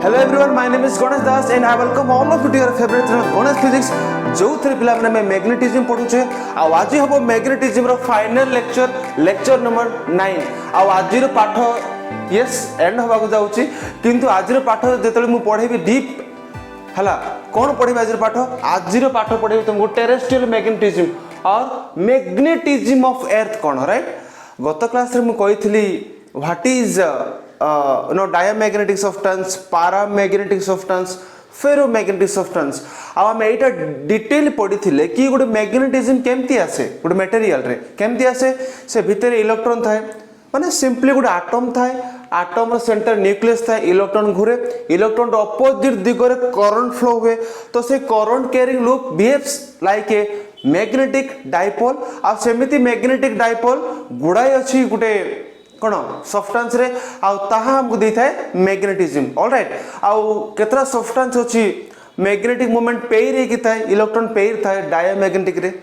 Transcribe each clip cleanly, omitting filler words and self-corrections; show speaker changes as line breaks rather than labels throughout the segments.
Hello everyone, my name is Ganesh Das and I welcome all of you to your favorite channel Ganesh Physics. जो three पिला मैंने magnetism पढ़ुचे आ आज हम magnetism रो final lecture number 9 आ आज रो पाठ yes and होबा को जाउची किंतु आज रो पाठ जेतले मु पढेबी डीप हला कोन पढेबी आज रो पाठ पढेबी तुमको टेरेस्ट्रियल मैग्नेटिज्म और मैग्नेटिज्म ऑफ अर्थ कोन राइट। गत क्लास रे मु कहितली what is diamagnetic substance, paramagnetic substance, ferromagnetic substance आ हम एटा डिटेल पढ़ी थिले कि गोटे मैग्नेटिज्म केमती आसे गोटे मटेरियल रे केमती आसे से भीतर इलेक्ट्रॉन थाए माने सिंपली गोटे एटम थाए एटम रो सेंटर न्यूक्लियस थाए इलेक्ट्रॉन घुरे इलेक्ट्रॉन रो अपोजिट दिगरे करंट फ्लो हुए तो से current carrying loop behaves like a magnetic dipole आ सेमिति मैग्नेटिक डाइपोल गुडाई अछि गोटे कोन सब्सटेंस रे आ ताहा हमको देई थाए मैग्नेटिज्म ऑलराइट आ केतरा सब्सटेंस अछि मैग्नेटिक मोमेंट पेयर हे कि थाए इलेक्ट्रॉन पेयर थाए डायमैग्नेटिक रे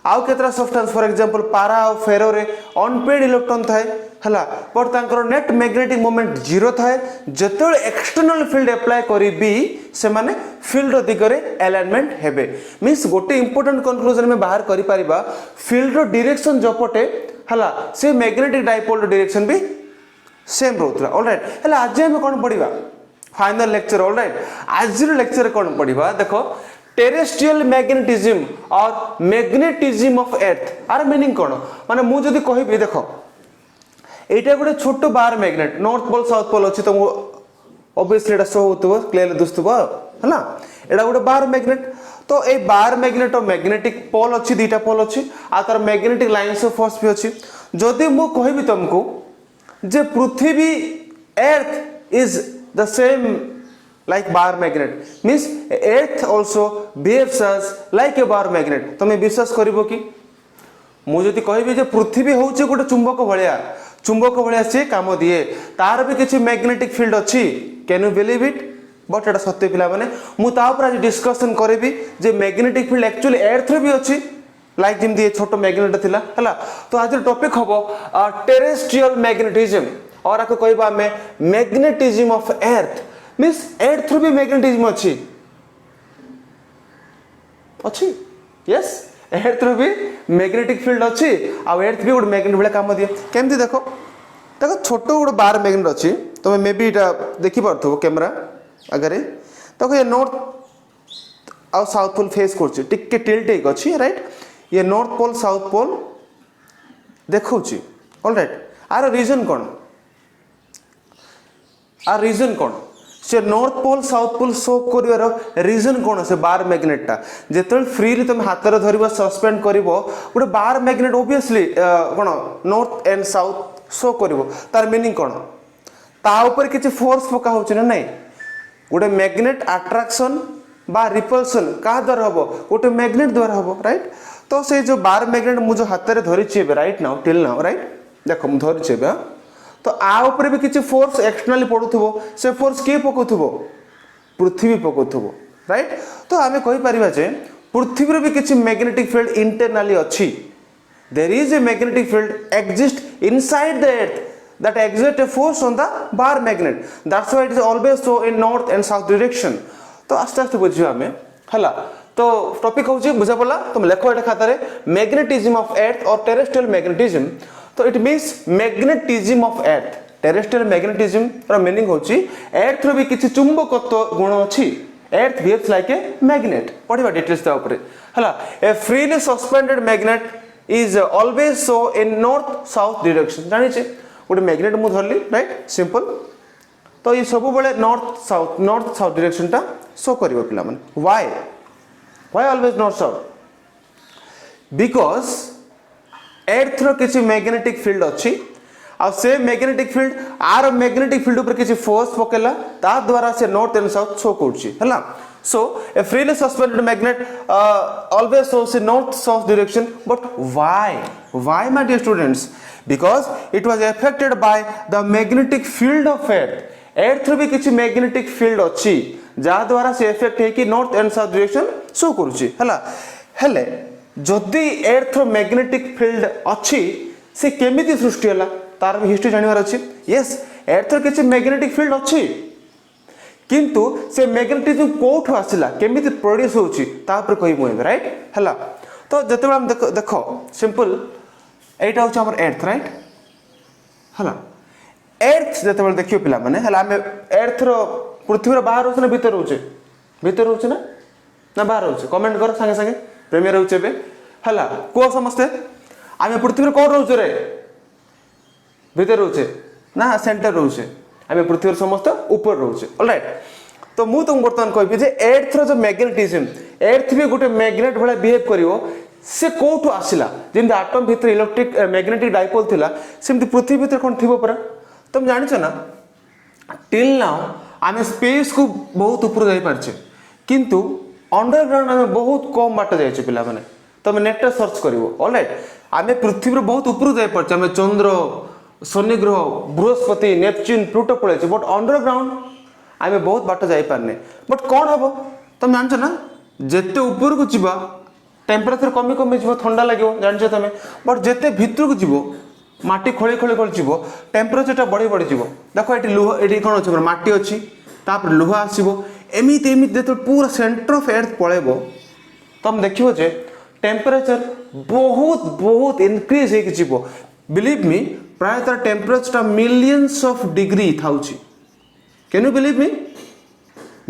आ केतरा सब्सटेंस फॉर एग्जांपल पारा आ फेरो रे अनपेड इलेक्ट्रॉन थाए हला पर तांकर नेट मैग्नेटिक मोमेंट जीरो थाए जतोल एक्सटर्नल फील्ड अप्लाई करिबी से माने फील्ड दिगरे अलाइनमेंट हेबे मींस गोटे इंपोर्टेंट कंक्लूजन में बाहर करि परिबा फील्ड रो डायरेक्शन जपटे हला से मैग्नेटिक डाइपोल रो डायरेक्शन भी सेम रहउतला ऑलराइट हला आज हम कोन पढिबा फाइनल लेक्चर ऑलराइट आज रो लेक्चर कोन पढिबा देखो टेरेस्ट्रियल मैग्नेटिज्म और मैग्नेटिज्म ऑफ अर्थ आर मीनिंग कोन माने मु जदी कहिबी देखो एटा गोटे छोटो bar magnet north pole south pole अछि तुमको ऑब्वियसली एटा शो होतबो क्लियरली दुस्तबो हला एटा गोटे बार मैग्नेट तो ए बार मैग्नेट और मैग्नेटिक पोल अछि दीटा पोल अछि आ तार मैग्नेटिक लाइंस ऑफ फोर्स भी अछि जदी मु कहिबी तुमको जे पृथ्वी earth is the same like bar magnet means earth also behaves as like a bar magnet तमे विश्वास करिवो कि मु जदी कहिबी जे पृथ्वी होउचे गोटे चुंबक भलिया से काम दिए तार भी किछि मैग्नेटिक फील्ड अछि can you believe it but एटा सत्य पिला माने मु ता ऊपर आज डिस्कशन करेबी जे मैग्नेटिक फील्ड एक्चुअली अर्थ रे भी अछि लाइक जिम दिए छोटो मैग्नेट थिला हला तो आज टॉपिक हबो टेरेस्ट्रियल मैग्नेटिज्म और आको कहबा हमें मैग्नेटिज्म ऑफ अर्थ मींस अर्थ रे भी मैग्नेटिज्म अछि यस अर्थ रे भी मैग्नेटिक फील्ड अछि आ अर्थ भी गुड मैग्नेट भले काम दिए केमती देखो छोटो गुड बार मैग्नेट अछि तमे मे बी एटा देखि परथो कैमरा अगर तो ये नॉर्थ और साउथ पोल फेस करछि टिके टिल्ट एक अछि राइट ये नॉर्थ पोल साउथ पोल देखौछि ऑलराइट आर रीजन कोन से north pole south pole show करिवार रीजन कोन से बार मैग्नेट ता जेतल फ्रीली तुम हाथ रे धरिबो सस्पेंड करिवो गोटे बार मैग्नेट ऑब्वियसली कोन नॉर्थ एंड साउथ शो करिवो तार मीनिंग कोन ता ऊपर किछि फोर्स पका होछि ना नहीं गोटे मैग्नेट अट्रैक्शन बा रिपल्सन का द्वारा हबो गोटे मैग्नेट द्वारा हबो राइट तो से जो बार मैग्नेट मु जो हाथ रे धरि छी right now till now right देखो मु धरि छी तो आ ऊपर भी किछि फोर्स एक्सटर्नली पडुथबो से फोर्स के पकोथबो पृथ्वी पकोथबो राइट तो हमें कहि परिबा जे पृथ्वी रे भी किछि मैग्नेटिक फील्ड इंटरनली अछि there is a magnetic field exist inside the earth that exert a force on the bar magnet that's why it is always so in north and south direction तो आस्ते आस्ते बुझियो हमें हला तो topic होची बुझा पड़ला तुम लेखो एटा खाता रे मैग्नेटिज्म ऑफ अर्थ और टेरेस्ट्रियल मैग्नेटिज्म तो it means magnetism of earth terrestrial magnetism रो मीनिंग होची अर्थ रो भी किछि चुंबकत्व गुण अछि earth behaves like a magnet पढिबा डिटेल्स ता ऊपर हला a freely suspended magnet is always so in north south direction जानि छे गोटे मैग्नेट मु धरली राइट सिंपल तो ये सब बळे नॉर्थ साउथ डायरेक्शन ता शो करिवो पिला माने why always north south because earth रो किछि मैग्नेटिक फील्ड अछि आ से मैग्नेटिक फील्ड आर मैग्नेटिक फील्ड ऊपर किछि फोर्स पकेला ता द्वारा से नॉर्थ एंड साउथ शो करछि हला so a freely suspended magnet always shows in north south direction but why my dear students because it was affected by the magnetic field of earth रे भी किछि magnetic field अछि जा द्वारा से effect है कि north and south direction show करूछि हला हेले जदी अर्थ रो मैग्नेटिक फील्ड अछि से केमिति सृष्टि हला तार हिस्ट्री जानिवार अछि यस अर्थ रो किछि मैग्नेटिक फील्ड अछि किंतु से मैग्नेटिज्म कोठु आसिला केमिति प्रोड्यूस होची ता ऊपर कहि मोय राइट हला तो जते हम देखो सिंपल एटा होची हमर अर्थ राइट हला अर्थ जते देखियो पिला माने हला हम अर्थ रो पृथ्वी रो बाहर होछ ना भीतर होछ ना बाहर होछ कमेंट कर संगे संगे प्रीमियर होछ बे हला को समझते हम पृथ्वी रो कोन रहउछ रे भीतर होछ ना सेंटर रहउछ आम पृथ्वी समस्त ऊपर रोचे ऑलराइट तो मु तुम बर्तमान कहबी जे अर्थ रो जो मैग्नेटिज्म अर्थ भी गोटे मैग्नेट भला बिहेव करिवो से कोठु आसिला जेंति एटम भीतर इलेक्ट्रिक मैग्नेटिक डाइपोल थिला सेमति पृथ्वी भीतर कोन थिबो परा तुम जानि छ ना टिल नाउ आम स्पेस को बहुत ऊपर जाई पारछे किंतु अंडरग्राउंड आम बहुत कम बाट जाइछे पिला माने तुम नेट सर्च करिवो ऑलराइट आम पृथ्वी रो बहुत ऊपर जाई पारछे आम चंद्र शनि ग्रह बृहस्पति नेपच्यून प्लूटो पड़े बट अंडरग्राउंड आम बहुत बाट जापरने बट कौन हम तुम जान ना जिते ऊपर को जीवा टेम्परेचर कमी कमी जीव ठंडा लगे जान तुम बट जिते भितर को जीव माटी खोली खोली खोली जीव टेम्परेचर बढ़ी बढ़ी जीव देख ये लुह ये कौन अच्छे माटी अच्छी तापर लुह आसो एमती एमती जो पूरा सेंटर ऑफ अर्थ पलैब तुम देखो जे टेम्परेचर बहुत बहुत इनक्रीज हो बिलीव मी प्राय तार टेम्परेचर मिलियंस ऑफ डिग्री थाउची can you believe me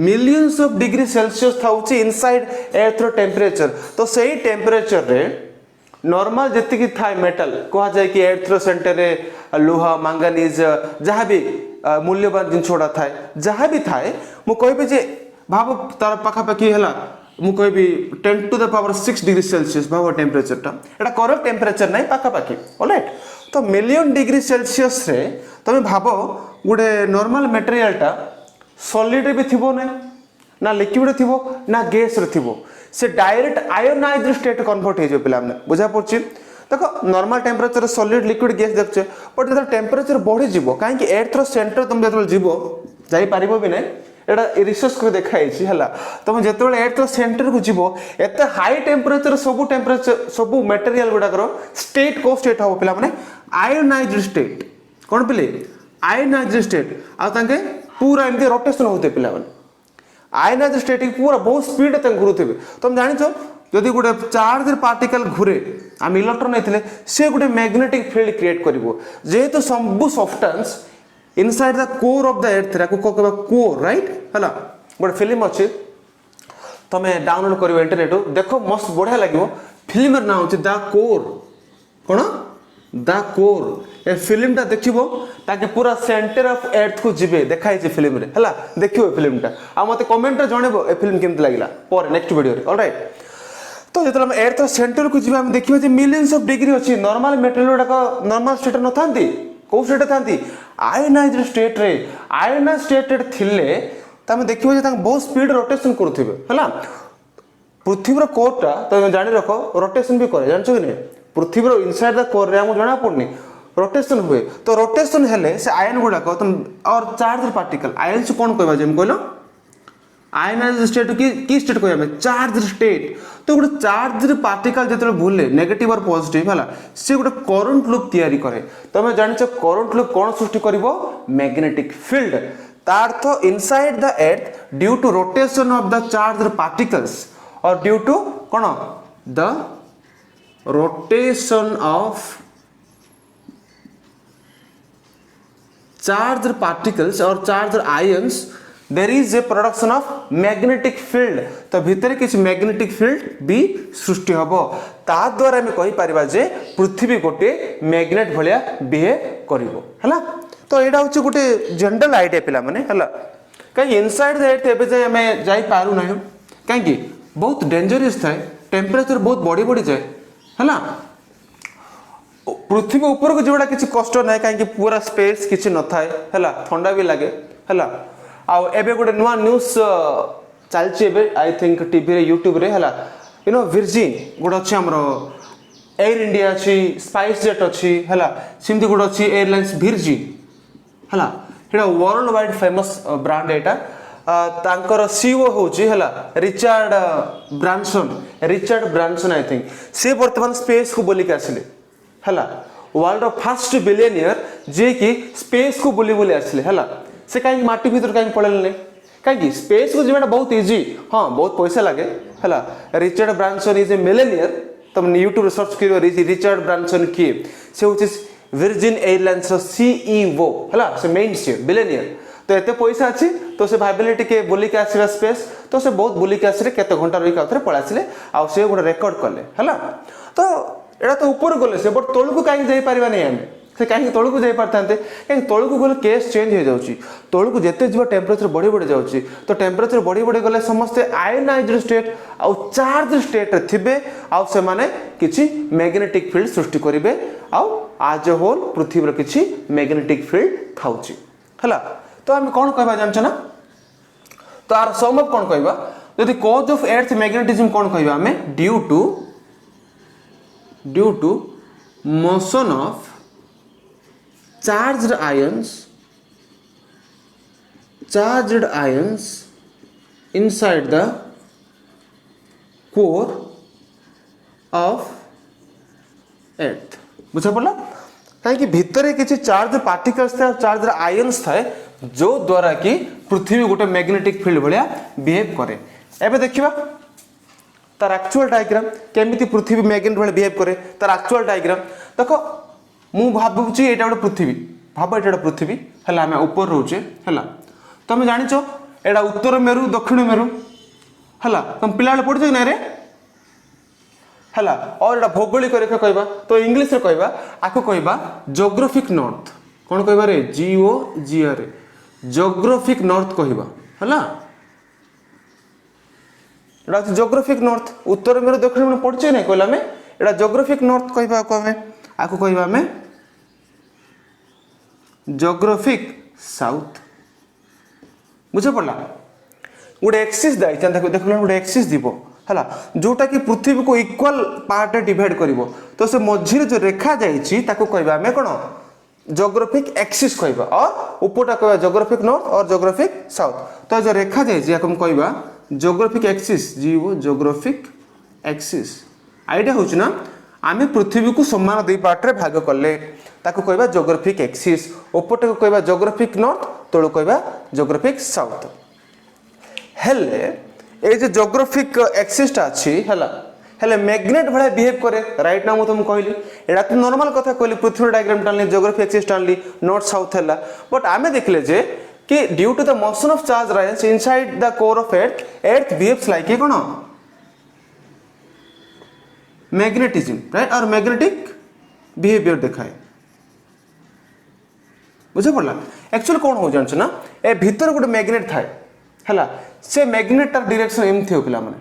millions of degree celsius थाउची इनसाइड अर्थ रो टेम्परेचर तो सही टेम्परेचर रे नॉर्मल जति थाए मेटल कह जाए कि अर्थ रो सेंटर रे लोहा मैंगनीज जहाँ भी मूल्यवान जिन छोड़ा थाए जहाँ भी थाए मु कहबे जे भाव तार पाखापाखि है मु कहबी 10 to the power 6 degree Celsius भाव टेम्परेचर टा एटा करेक्ट टेम्परेचर नहीं पाखापाखि ऑलराइट तो मिलियन डिग्री सेल्सियस रे तुम भाव गोटे नॉर्मल मटेरियल टा सॉलिड भी थिबो ना लिक्विड थिबो ना गैस रे थिबो से डायरेक्ट आयोनाइज्ड स्टेट कन्वर्ट हो पिला हमने बुझा पड़छि देखो normal temperature solid liquid gas देखछे बट जब टेम्परेचर बढ़ी जीवो काहे कि अर्थ रो सेंटर तुम जब जीवो जाई पारिबो भी नहीं एटा रिसर्च कर देखाई है तुम जो अर्थ सेंटर को जीव एत हाई टेम्परेचर सब मटेरियल गुड़ाकर स्टेट को स्टेट हम पिला माने आयोनाइज्ड स्टेट कौन पिले आयोनाइज्ड स्टेट आगे पूरा एमती रोटेशन होते पिला माने आयोनाइज्ड स्टेट पूरा बहुत स्पीड घुरुवे तुम जान जदि गोटे चार्ज पार्टिकल घुरे आम इलेक्ट्रॉन नहीं से गोटे मैग्नेटिक फील्ड क्रिएट कर जेहेतु सब substance inside the core of the earth core right है गोटे फिल्म अच्छी तुम डाउनलोड कर इंटरनेट देख मस्त बढ़िया लगे फिल्म ना हूँ द कोर कौन द कोर ए फिल्म टा देखो ताकि पूरा सेंटर ऑफ अर्थ को जीवे देखाई फिल्म रे है देखियो फिल्म टा आ मते कमेंट रे जणेबो ए फिल्म केमति लागिला पर नेक्स्ट वीडियो रे ऑलराइट तो जब हम अर्थ सेंटर को जीवा हम देखियो जे मिलियंस ऑफ डिग्री अछि नॉर्मल मटेरियल गुडा नॉर्मल स्टेट न थांती को स्टेट थांती आयोनाइज्ड स्टेट रे आयोनाइज्ड स्टेट रे थिले तमे देखियो जे तां बहुत स्पीड रोटेशन करथिबे हला पृथ्वी रो कोर टा तो जानि रखो रोटेशन भी करे जानछो कि नै पृथ्वी रो इनसाइड द कोर रे हम जाना पड़नी रोटेशन हुए तो रोटेशन हेले से आयन गुडा को तुम और चार्ज पार्टिकल आयन से कोन कहबा जेम कहलो आयोनाइज्ड स्टेट की स्टेट कहबा में चार्ज स्टेट तो गोटे चार्ज पार्टिकल जो बुले नेगेटिव और पॉजिटिव है से गोटे करंट लूप तैयारी करे तुम जान करंट लूप कौन सृष्टि करिवो मैग्नेटिक फील्ड तार तो inside the earth due to rotation of the charge particles और ड्यू टू कौन the rotation of charge particles और charge ions there is a production of magnetic field तो भीतर किसी मैग्नेटिक फील्ड भी सृष्टि हबो ता द्वारा हम कहि परिबा जे पृथ्वी गोटे मैग्नेट भलिया बिहेव करिवो हला तो एडा होची गोटे जनरल आईडिया पिला माने हला कहीं इनसाइड द अर्थ एबे जे हमें जाई पारु नाही काहे कि बहुत डेंजरस थाए टेम्परेचर बहुत बढ़ी बढ़ी जाए हला पृथ्वी ऊपर को जोड़ा किसी कष्ट ना कहीं पूरा स्पेस किसी न थाए हला ठंडा भी लगे हला आउ एबे गोटे नुआ न्यूज चलछि एबे आई थिंक टीवी रे यूट्यूब रे हला यू नो वर्जिन गोटे अछि हमरो एयर इंडिया अछि स्पाइस जेट अछि हला सिमती गोटे अछि एयरलाइंस वर्जिन हला हेडा वर्ल्ड वाइड फेमस ब्रांड एटा तांकर सीईओ होची हला रिचर्ड ब्रांसन आई थिंक से वर्तमान स्पेस को बोली के आसिले हला वर्ल्ड फर्स्ट बिलियनियर जे कि स्पेस को बोली बोली आसिले हला से कहीं माटी भीतर कहीं पड़े नहीं कहीं स्पेस को जीवाटा बहुत इजी हाँ बहुत पैसा लगे है Richard Branson is a Millionaire तुम यूट्यूब सर्च कर रिचर्ड ब्रांसन किए से हूँ वर्जिन एयरलाइंस सीईओ है से मेन सी बिलियनियर तो एत पैसा अच्छी तो से भाविले टिके बुलिक आसवा स्पेस तो से बहुत बुलिक आसले केते घंटा रही आउे पड़ा आसले आ से गोटे रेकर्ड कले है तो यहाँ तो ऊपर गले से बट तौक कहीं जापारा नहीं आम से कहीं तौक जा पारते कहीं तौक गले केस चेंज हो जाऊँगी तौक जिते जी टेम्परेचर बढ़ी बढ़ी जाऊँगी तो टेम्परेचर बढ़ी बढ़ी गले समस्ते आयोनाइज्ड स्टेट आउ चार्ज स्टेट थे आउ से माने किछि मैग्नेटिक फील्ड सृष्टि करेंगे आउ आज होल पृथ्वी किछि मैग्नेटिक फील्ड थाउची है तो आम कौन कहवा जानछ ना तो आर सम अप कौन कहवा यदि कॉज ऑफ अर्थ मैग्नेटिज्म कौन कहवा आम due to motion of charged ions inside the core of earth बुझा पड़ा कहीं भितर किसी चार्ज पार्टिकल्स थे चार्ज आयंस थाए जो द्वारा कि पृथ्वी गोटे मैग्नेटिक फील्ड भाया बिहेव करे एबे देखिबा तार एक्चुअल डायग्राम केमिति पृथ्वी मैग्नेट भाया बिहेव करे तार एक्चुअल डायग्राम देखो मु भाबुची एटा गोटे पृथ्वी भाब एटा गोटे पृथ्वी हला हम ऊपर रहउचे हला तुम जानिचो एटा उत्तर मेरु दक्षिण मेरु हला तुम पिला पढ़छ ना रे हला और एटा भौगोलिक रेखा कहबा तो इंग्लिश रे कहबा आको कहबा ज्योग्राफिक नॉर्थ कौन कहबा रे GOGR ज्योग्राफिक नॉर्थ कहबा हला एटा ज्योग्राफिक नॉर्थ उत्तर मेरु दक्षिण मेरु पढ़छ नै कहला में एटा ज्योग्राफिक नॉर्थ कहबा को हमें आको कहबा में ज्योग्राफिक साउथ बुझे पड़ला गोटे एक्सिस दाई देख गोटे एक्सिस दीब है जोटा कि पृथ्वी को इक्वाल पार्ट डिवाइड करिवो तो से मझिरे जो रेखा जाइछि ताको कहबा हमें कोन ज्योग्राफिक एक्सिस कहबा और ऊपरटा कहबा ज्योग्राफिक नॉर्थ और ज्योग्राफिक साउथ तो जो रेखा जाइछि याको हम कहबा geographic axis geographic axis idea होछि ना आमे पृथ्वी को समान दुई पार्ट रे भाग कले ताको कहबा ज्योग्राफिक एक्सिस ऊपरटा को कहबा ज्योग्राफिक नॉर्थ तळो कहबा ज्योग्राफिक साउथ हेले ए जे ज्योग्राफिक एक्सिस ता अछि हेले मैग्नेट भले बिहेव करे राइट ना मु तुम कहली एटा तो नॉर्मल कथा कहली पृथ्वी डायग्राम टानली ज्योग्राफिक एक्सिस टानली नॉर्थ साउथ हैला बट आमे देखले जे कि due to the motion of charge ions inside the core of earth behaves like a कोन मैग्नेटिज्म राइट और मैग्नेटिक बिहेवियर देखाए बुझे पड़ला एक्चुअली कौन हो जानछ ना ए भीतर गोटे मैग्नेट थाए हला से मैग्नेट तार डायरेक्शन एम थियो पिला माने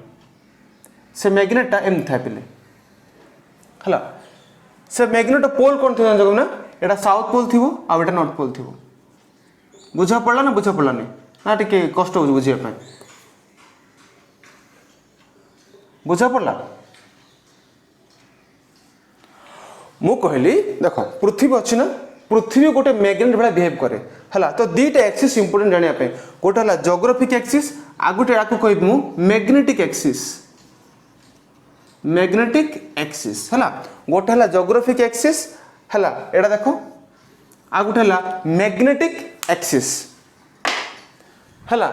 से मैग्नेट ता एम था पिले हला से मैग्नेट पोल कोन थियो जानछ ना एटा साउथ पोल थिवो आ एटा नॉर्थ पोल थिवो बुझा पड़ला ना बुझा पड़ला नहीं ना टिके कष्ट हो बुझिया पे बुझा पड़ला मु कहली देखो पृथ्वी अच्छी ना पृथ्वी गोटे मैग्नेट भाया बिहेव करे हला तो दीटा एक्सिस इंपोर्टेंट जानिया पे गोटे हला ज्योग्राफिक एक्सिस आ गोटे आको कहबी मु मैग्नेटिक एक्सिस हला गोटे हला ज्योग्राफिक एक्सिस हला एडा देखो आ गोटे हला मैग्नेटिक एक्सिस हला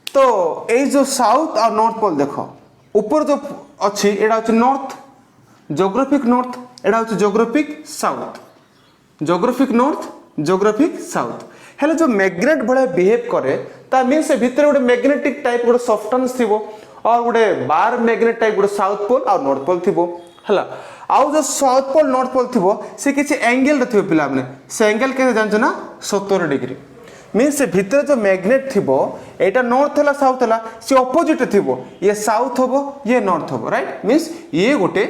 तो ए जो साउथ और नॉर्थ पोल देखो ऊपर जो अच्छी एडा होची नॉर्थ ज्योग्राफिक नॉर्थ एडा होची geographic south geographic north geographic south हेले जो मैग्नेट भले बिहेव करे ता मीन से भीतर गोटे मैग्नेटिक टाइप गोटे सब्सटेंस थिबो और गोटे बार मैग्नेट टाइप गोटे साउथ पोल और नॉर्थ पोल थिबो हला आउ जो साउथ पोल नॉर्थ पोल थिबो से किछि एंगल थिबो पिला माने से एंगल के जानछ ना 70 डिग्री मीन से भीतर जो मैग्नेट थिबो एटा नॉर्थ हला साउथ हला से ऑपोजिट थिबो ये साउथ होबो ये नॉर्थ होबो राइट मींस ये गोटे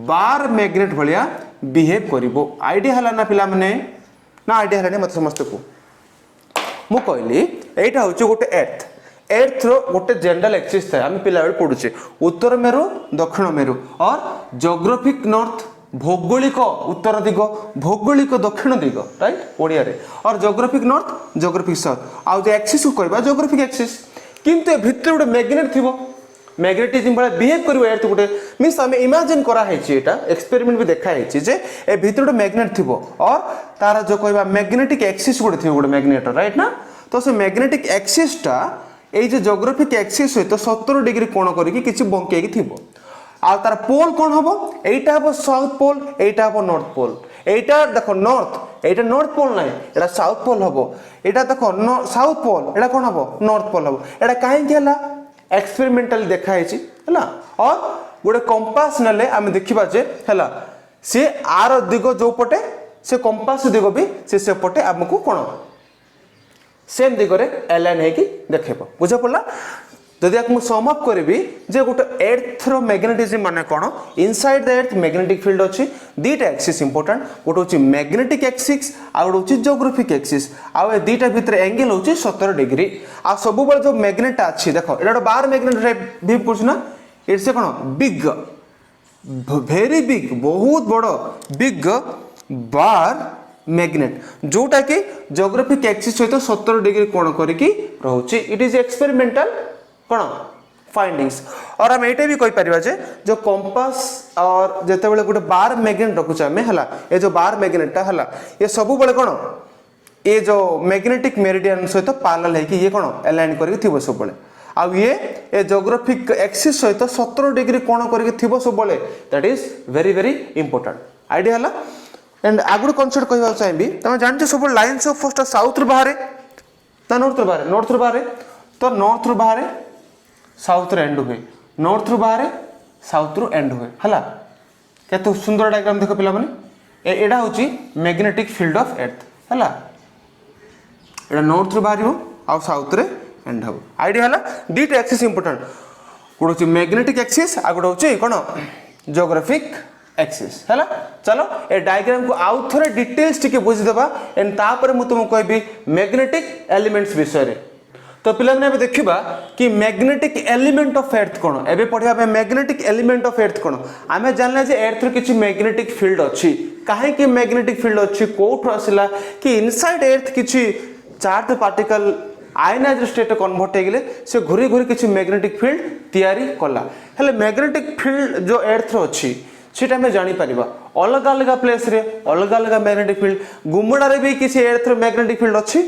बार मैग्नेट भलिया बिहेव करिवो आईडिया हला ना पिला माने ना आईडिया हला ने मत समस्त को मु कहली एटा होची गोटे अर्थ रो गोटे जनरल एक्सिस था हम पिला बेल पडुचे उत्तर मेरु दक्षिण मेरु और ज्योग्राफिक नॉर्थ भौगोलिक उत्तर दिग भौगोलिक दक्षिण दिग राइट ओडिया रे और ज्योग्राफिक नॉर्थ ज्योग्राफिक साउथ आ जे एक्सिस को कहबा ज्योग्राफिक एक्सिस किंतु भीतर गोटे मैग्नेट थिबो मैग्नेटिज्म भाया बिहेव करिवो अर्थ गोटे मींस हमें इमेजिन करा हेछि एटा एक्सपेरिमेंट भी देखा हेछि जे ए भीतर गोटे मैग्नेट थिबो और तारा जो कहबा मैग्नेटिक एक्सिस गोटे थिबो गोटे मैग्नेट राइट ना तो से मैग्नेटिक एक्सिस टा এই যে জিওগ্রাফিক एक्सिस সহিত 70 ডিগ্রি কোণ করিকি কিছু বঙ্কেকি থিব আর তার পোল কোন হবো এইটা হবো সাউথ পোল এইটা হবো নর্থ পোল এইটা দেখো নর্থ এইটা নর্থ পোল নাই এটা সাউথ পোল হবো এটা দেখো সাউথ পোল এটা কোন হবো নর্থ পোল হবো এটা কাহিଁକି ହେଲା एक्सपेरिमेंटली देखा है और गोटे कंपास नेले आम देखा जे है सी आर दिग जो पटे से कंपास दिग भी से पटे आमको कौन सेम दिगरे एलाइन है कि देखेब बुझा पड़ा जदि आपको सम अप करी जे गोटे एर्थ रो मैग्नेटिज्म माने कौन inside the earth magnetic field अच्छी दुईटा एक्सिस इंपोर्टेंट गोटे हूँ मैग्नेटिक एक्सिस आ गोटे हूँ जियोग्राफिक एक्सिस आउ दुईटा भितर एंगल हूँ 70 डिग्री आ सब जो मैग्नेट अच्छी देख ये बार मैग्नेट भी पूछना इट्स ए कौन बिग वेरी बिग बहुत बड़ बिग बार मैग्नेट जोटा कि जियोग्राफिक एक्सिस सहित 70 डिग्री कोण करिकी रहउची इट इज एक्सपेरिमेंटल कौन फाइंडिंग्स और आम ये भी कहीपर जे जो कंपास और जिते बड़े गोटे बार मैग्नेट रखुचे आम है ये जो बार मैग्नेटा है ये सब बड़े कौन ये जो मैग्नेटिक मेरिडियन सहित पैरेलल है कि ये कौन अलाइन करके थी सब बड़े आउ ये जियोग्राफिक एक्सिस सहित 70 डिग्री कोण करके थी सब बड़े that is very very important idea है एंड आगुड़ कनसेप्ट कहवा चाहिए तुम जानते सब लाइन्स ऑफ फर्स्ट साउथ रु बाहर ना नॉर्थ रु बाहर तो नॉर्थ रु बाहर साउथ रे एंड हुए नॉर्थ रु बाहर साउथ रु एंड हुए है केते सुंदर डायग्राम देख पिला माने एडा होची मैग्नेटिक फील्ड ऑफ अर्थ है एडा नॉर्थ रु बाहर आ साउथ रे एंड हो आइडिया है दुईटा एक्सिस इंपोर्टेंट गोटे हूँ मैग्नेटिक एक्सिस आ गोटे हूँ कौन जियोग्राफिक एक्सिस है चलो ए डायग्राम को आउ थे डिटेल्स टिके बुझीदबा एंड तापर मु तुमको कहबी मैग्नेटिक एलिमेंट्स विषय रे तो पिला ने देखा कि मैग्नेटिक एलिमेंट ऑफ अर्थ कौन एबे पढ़िया पे मैग्नेटिक एलिमेंट ऑफ अर्थ कौन आमे जानले जे अर्थ रे किछि मैग्नेटिक फील्ड अछि काहे कि मैग्नेटिक फील्ड अछि कोठो आसिला कि इनसाइड अर्थ किछि charge particle ionize state convert हो गले से घुरी घुरी किछि मैग्नेटिक फील्ड तैयारी कला हेले मैग्नेटिक फील्ड जो अर्थ रो अछि सेटा हमें जानी परिबा अलग अलग प्लेस रे अलग अलग मैग्नेटिक फील्ड गुमड़ा रे भी किछि अर्थ रो मैग्नेटिक फील्ड अछि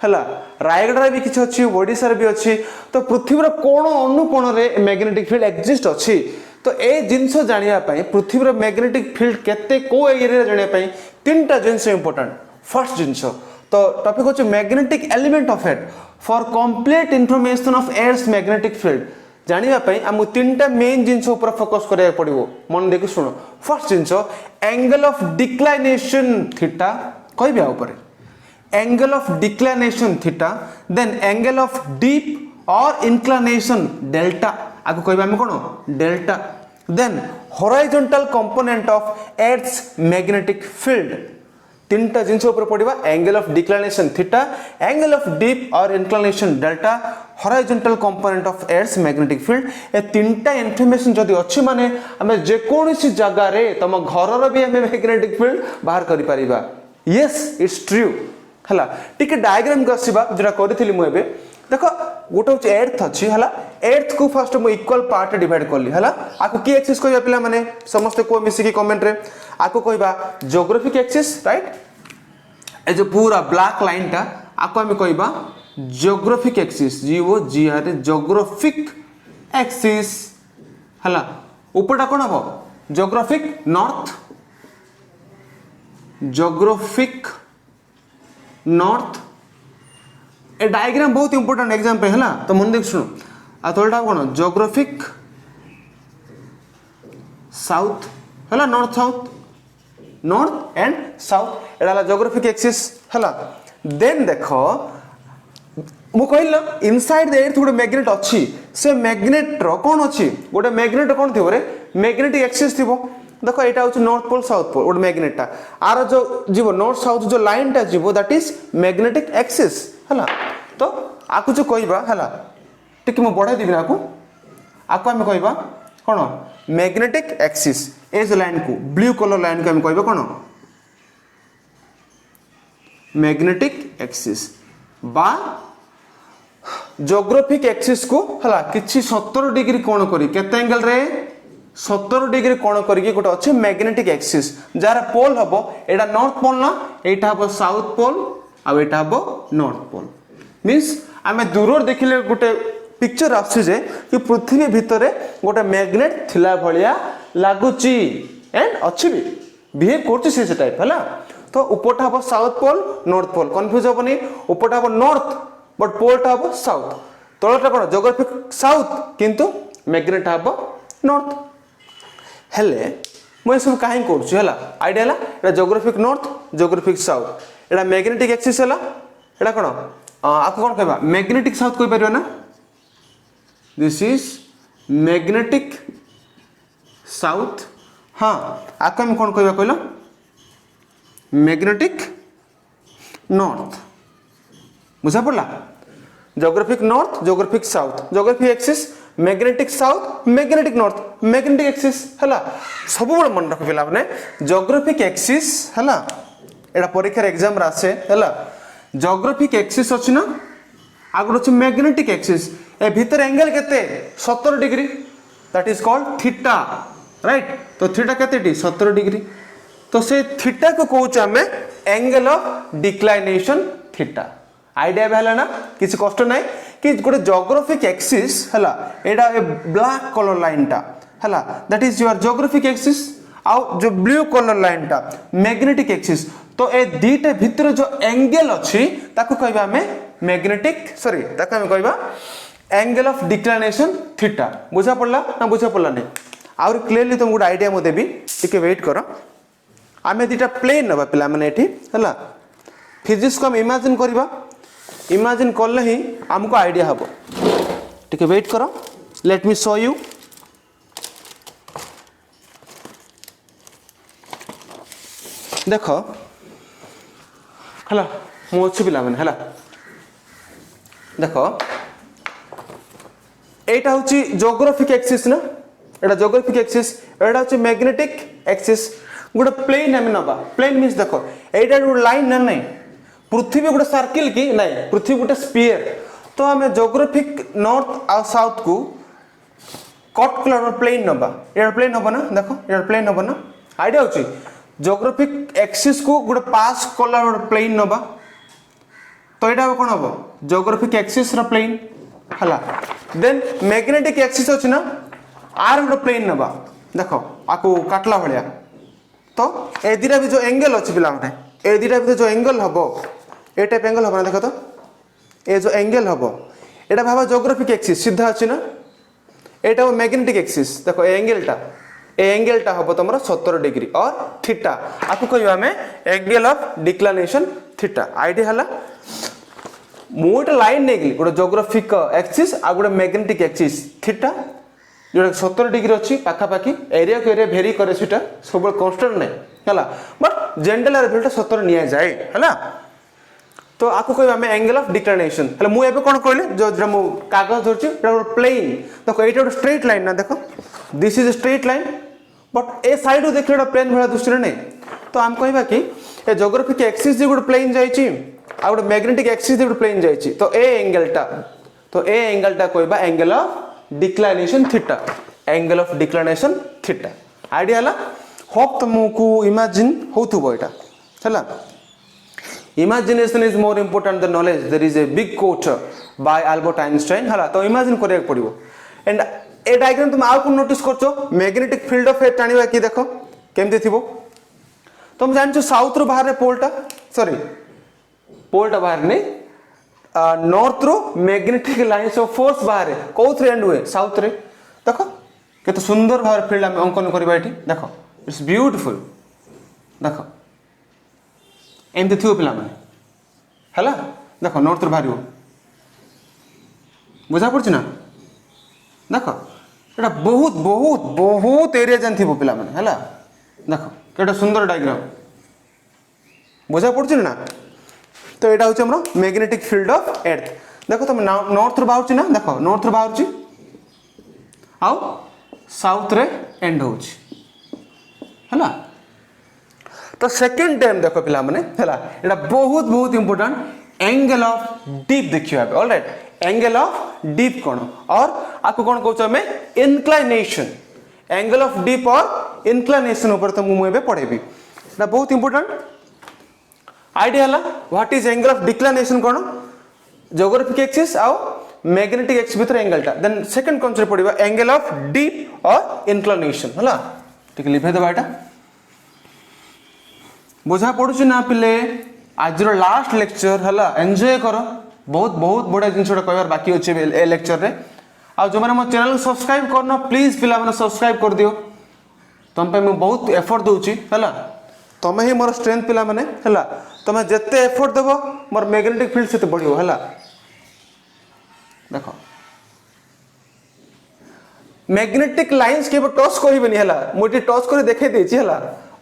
हला रायगढ़ रे भी किछि अछि ओडिसा रे भी अछि तो पृथ्वी रो कोण अनुकोण रे मैग्नेटिक फील्ड एक्जिस्ट अछि तो ए जिंस जानिया पई पृथ्वी रो मैग्नेटिक फील्ड केते को एरिया रे जानिया पई तीनटा जिंस इंपोर्टेंट फर्स्ट जिंस तो टॉपिक होछि magnetic element of earth for complete information of earth magnetic field जानिया पई हमु तीनटा मेन जिंस ऊपर फोकस करिया पड़िबो मन देखि सुनो first things angle of declination theta कहबे आ ऊपर angle of declination theta then angle of dip और इंक्लिनेशन डेल्टा आको कहबे हम कोन delta then horizontal component of earth magnetic field तीनटा जिंस ऊपर पड़िबा angle of declination theta angle of dip और inclination delta horizontal component of earth magnetic field ए तीनटा इन्फॉर्मेशन जदी अछि माने हमें जे कोनोसी जगह रे तम घर रो भी हमें मैग्नेटिक फील्ड बाहर करि परिबा यस इट्स ट्रू हला टिके डायग्राम को आसीबा जेटा करिथिली मु एबे देखो गोटे होची अर्थ अछि हला अर्थ को फर्स्ट मु इक्वल पार्ट डिवाइड करली हला आको की एक्सिस कहबा पिला माने समस्त को मिसी की कमेंट रे आको कहबा जियोग्राफिक एक्सिस राइट ए जो पूरा ब्लैक लाइन टा आको हम कहबा geographic axis geo G R geographic axis हला ऊपरटा कोन हो जियोग्राफिक नॉर्थ जियोग्राफिक नॉर्थ ए डायग्राम बहुत इंपोर्टेंट एग्जाम पे है ना तो मन देख सुनो आ तोलटा कोन जियोग्राफिक साउथ है north south north and south एडा जियोग्राफिक एक्सिस है देन देखो मु कहल इनसाइड द अर्थ गोटे मैग्नेट अच्छी से मैग्नेट रो कौन अच्छी गोटे मैग्नेट कौन थी मैग्नेटिक एक्सिस थी देखो यहाँ हूँ नॉर्थ पोल साउथ पोल गोटे मैग्नेटा आर जो जीव नॉर्थ साउथ जो लाइन टा जीव दैट इज मैग्नेटिक एक्सिस है तो आपको जो कहबा है टिके मु बढ़ाई देबी आपको आम कहबा कौन मैग्नेटिक एक्सिस ए जो लाइन को ब्लू कलर लाइन को हम कहबा कौन मैग्नेटिक एक्सिस बा जियोग्राफिक एक्सिस को हला किछि 70 डिग्री कोण करी केते एंगल रे 70 डिग्री कोण करी गोटे अच्छे मैग्नेटिक एक्सिस जार पोल हबो एटा नॉर्थ पोल ना एटा हबो साउथ पोल आ एटा हबो नॉर्थ पोल मींस आमे दूर देखिले गोटे पिक्चर आछे कि पृथ्वी भितर गोटे मैग्नेट थिला भलिया लागुची एंड अच्छी भी बिहेव करछि से टाइप है तो ऊपरटा हम south pole north pole confuse हेनी ऊपरटा हम नॉर्थ बट पोलटा हम साउथ तलटा कौन जोग्राफिक साउथ किंतु मैग्नेट हम नॉर्थ हेले मुझे सब कहीं करा आइडिया है जोग्राफिक नॉर्थ जोग्राफिक साउथ एटा मैग्नेटिक एक्सिस है एटा कौन आपको कौन कहबा मैग्नेटिक साउथ कहि परियो ना दिस इज मैग्नेटिक साउथ हाँ आपको हम कौन कहबा कहलो मैग्नेटिक नॉर्थ बुझा पड़ला geographic north geographic south geographic axis magnetic south magnetic north magnetic axis है सब बड़े मन रख पिला माने जोग्राफिक एक्सिस है एटा परीक्षा एग्जाम आसे है जोग्राफिक एक्सिस अच्छी ना आगे अच्छे मैग्नेटिक एक्सिस ए भीतर एंगल केते 70 degree that is called theta right तो थीटा केते 70 डिग्री तो से थीटा को कहूँ आम angle of declination theta idea भी ना किसी कष्ट ना कि गोटे जोग्राफिक एक्सिस है एटा ए ब्लैक कलर लाइन टा है that is your geographic axis आउ जो ब्लू कलर लाइन टा मैग्नेटिक एक्सिस तो ए दीटा भितर जो एंगल अच्छी ताको कहबा हमें मैग्नेटिक सॉरी ताको हमें कहबा एंगल ऑफ डिक्लाइनेशन थीटा बुझा पड़ला ना बुझा पड़ला नहीं आउर क्लियरली तुम गोटे आइडिया मो देबी टिके वेट करो आमे दीटा प्लेन नबा पिला माने एठी हला फिजिक्स को हम इमेजिन करबा इमेजिन करले ही हमको आइडिया हबो टिके वेट करो लेट मी शो यू देखो हला मो अच्छी पिला माने हला देखो एटा होची जोग्राफिक एक्सिस ना एटा जोग्राफिक एक्सिस एटा होची मैग्नेटिक एक्सिस गोटे प्लेन आम नवा प्लेन मीन्स देख एटा गोटे लाइन ना नहीं पृथ्वी गोटे सर्किल कि नहीं पृथ्वी गोटे स्पीयर तो आम जोग्राफिक नॉर्थ आ साउथ को कट कलर प्लेन नवा एटा प्लेन हम ना देख एटा प्लेन हम ना आइडिया होची जोग्राफिक एक्सिस को गोटे पास कलर प्लेन नवा तो यहाँ कौन हम जोग्राफिक एक्सिस प्लेन है देन मैग्नेटिक एक्सिस अच्छी ना आर गोटे प्लेन नवा देख आपको काटला भाया तो ए दुटा भी जो एंगल अच्छी पिला ए दुटा भी जो एंगल हम ए टाइप एंगल हम ना देख तो ये जो एंगल हम यहाँ भाव जोग्राफिक एक्सिस सीधा अच्छी ना यहाँ मैग्नेटिक एक्सिस देख एंगलटा हम तुम 70 डिग्री और थीटा आपको कहवा आम angle of declination theta idea है मोटे लाइन नहीं गोटे जोग्राफिक एक्सिस आ गोटे मैग्नेटिक एक्सिस थीटा जो 70 डिग्री अच्छी पाखापाखि एरिया को एरिया भेरी करे सब कन्स्टांट नहीं है बट जनरल एरिया 70 नि जाए है तो आपको कहबा आम एंगल ऑफ डिक्लाइनेशन है मुझे कौन कहली जो मु कागज धरछि प्लेन देखो ये गोटे स्ट्रेट लाइन ना देखो this is straight line but A side देखिए प्लेन भाया दृष्टि नहीं तो आम कहबा कि ए जोग्राफिक एक्सिस गोटे प्लेन जाइए आ गोटे मैग्नेटिक एक्सिस गोटे प्लेन जाइए तो ए एंगलटा कहबा angle of declination theta angle of declination theta idea है होप तुमको इमेजिन होथुबो एटा हला imagination is more important than knowledge there is a big quote by Albert Einstein हला तो इमेजिन करिया पड़िबो एंड ए डायग्राम तुम आउ कोन नोटिस करछो मैग्नेटिक फील्ड ऑफ एट टाणिबा कि देखो केमते थिबो तुम जानछो साउथ रो बाहर रे पोलटा बाहर ने नॉर्थ रो मैग्नेटिक लाइन्स ऑफ फोर्स बाहर कौथ रे एंड हुए साउथ रे देखो केते सुंदर भाव फील्ड हम अंकन करबा एठी देखो इट्स ब्यूटीफुल देखो एमती थी पिला माने हला देखो नॉर्थ रो बाहर बुझा पड़छ ना देखो एटा बहुत बहुत बहुत एरिया जान थी पिला माने हला देखो केटा सुंदर डायग्राम बुझा पड़छ ना तो यहाँ हूँ आम मैग्नेटिक फील्ड ऑफ एर्थ देखो तुम नॉर्थ रू बाहर ना देख नॉर्थ रू बाहर आउ साउथ रे एंड हो तो सेकेंड टाइम देख पिला माने है बहुत बहुत इंपोर्टेंट एंगल ऑफ डीप देखिए ऑलराइट एंगल ऑफ डीप कौन और आपको कौन कहूँ इनक्लाइनेशन एंगल ऑफ डीप और इनक्लाइनेशन ऊपर तुमको मुझे पढ़ेबी बहुत इंपोर्टेंट आइडिया है what is angle of declination कौन ज्योग्राफिक एक्सिस आउ मैग्नेटिक एक्सिस भीतर एंगलटा देन सेकंड कांसेप्ट पड़िबा एंगल ऑफ डीप और इंक्लिनेशन हला ठीक लिखे दबा एटा बुझा पड़ुछि ना पिले आज लास्ट लेक्चर हला एंजॉय करो बहुत बहुत बड़ा जिनसटा कहबार बाकी अच्छे ए लेक्चर रे आ जो माने मो चैनल को सब्सक्राइब करना प्लीज पिला माने सब्सक्राइब कर दियो तुम पे मैं बहुत एफर्ट दूची हला तमे ही मोर स्ट्रेंथ पिला माने हला तमे जत्ते एफर्ट देबो मोर मैग्नेटिक फील्ड सेते बढ़ियो हला देखो मैग्नेटिक लाइंस के टच करिबेनी हला मोटी टच करे देखे देछि हला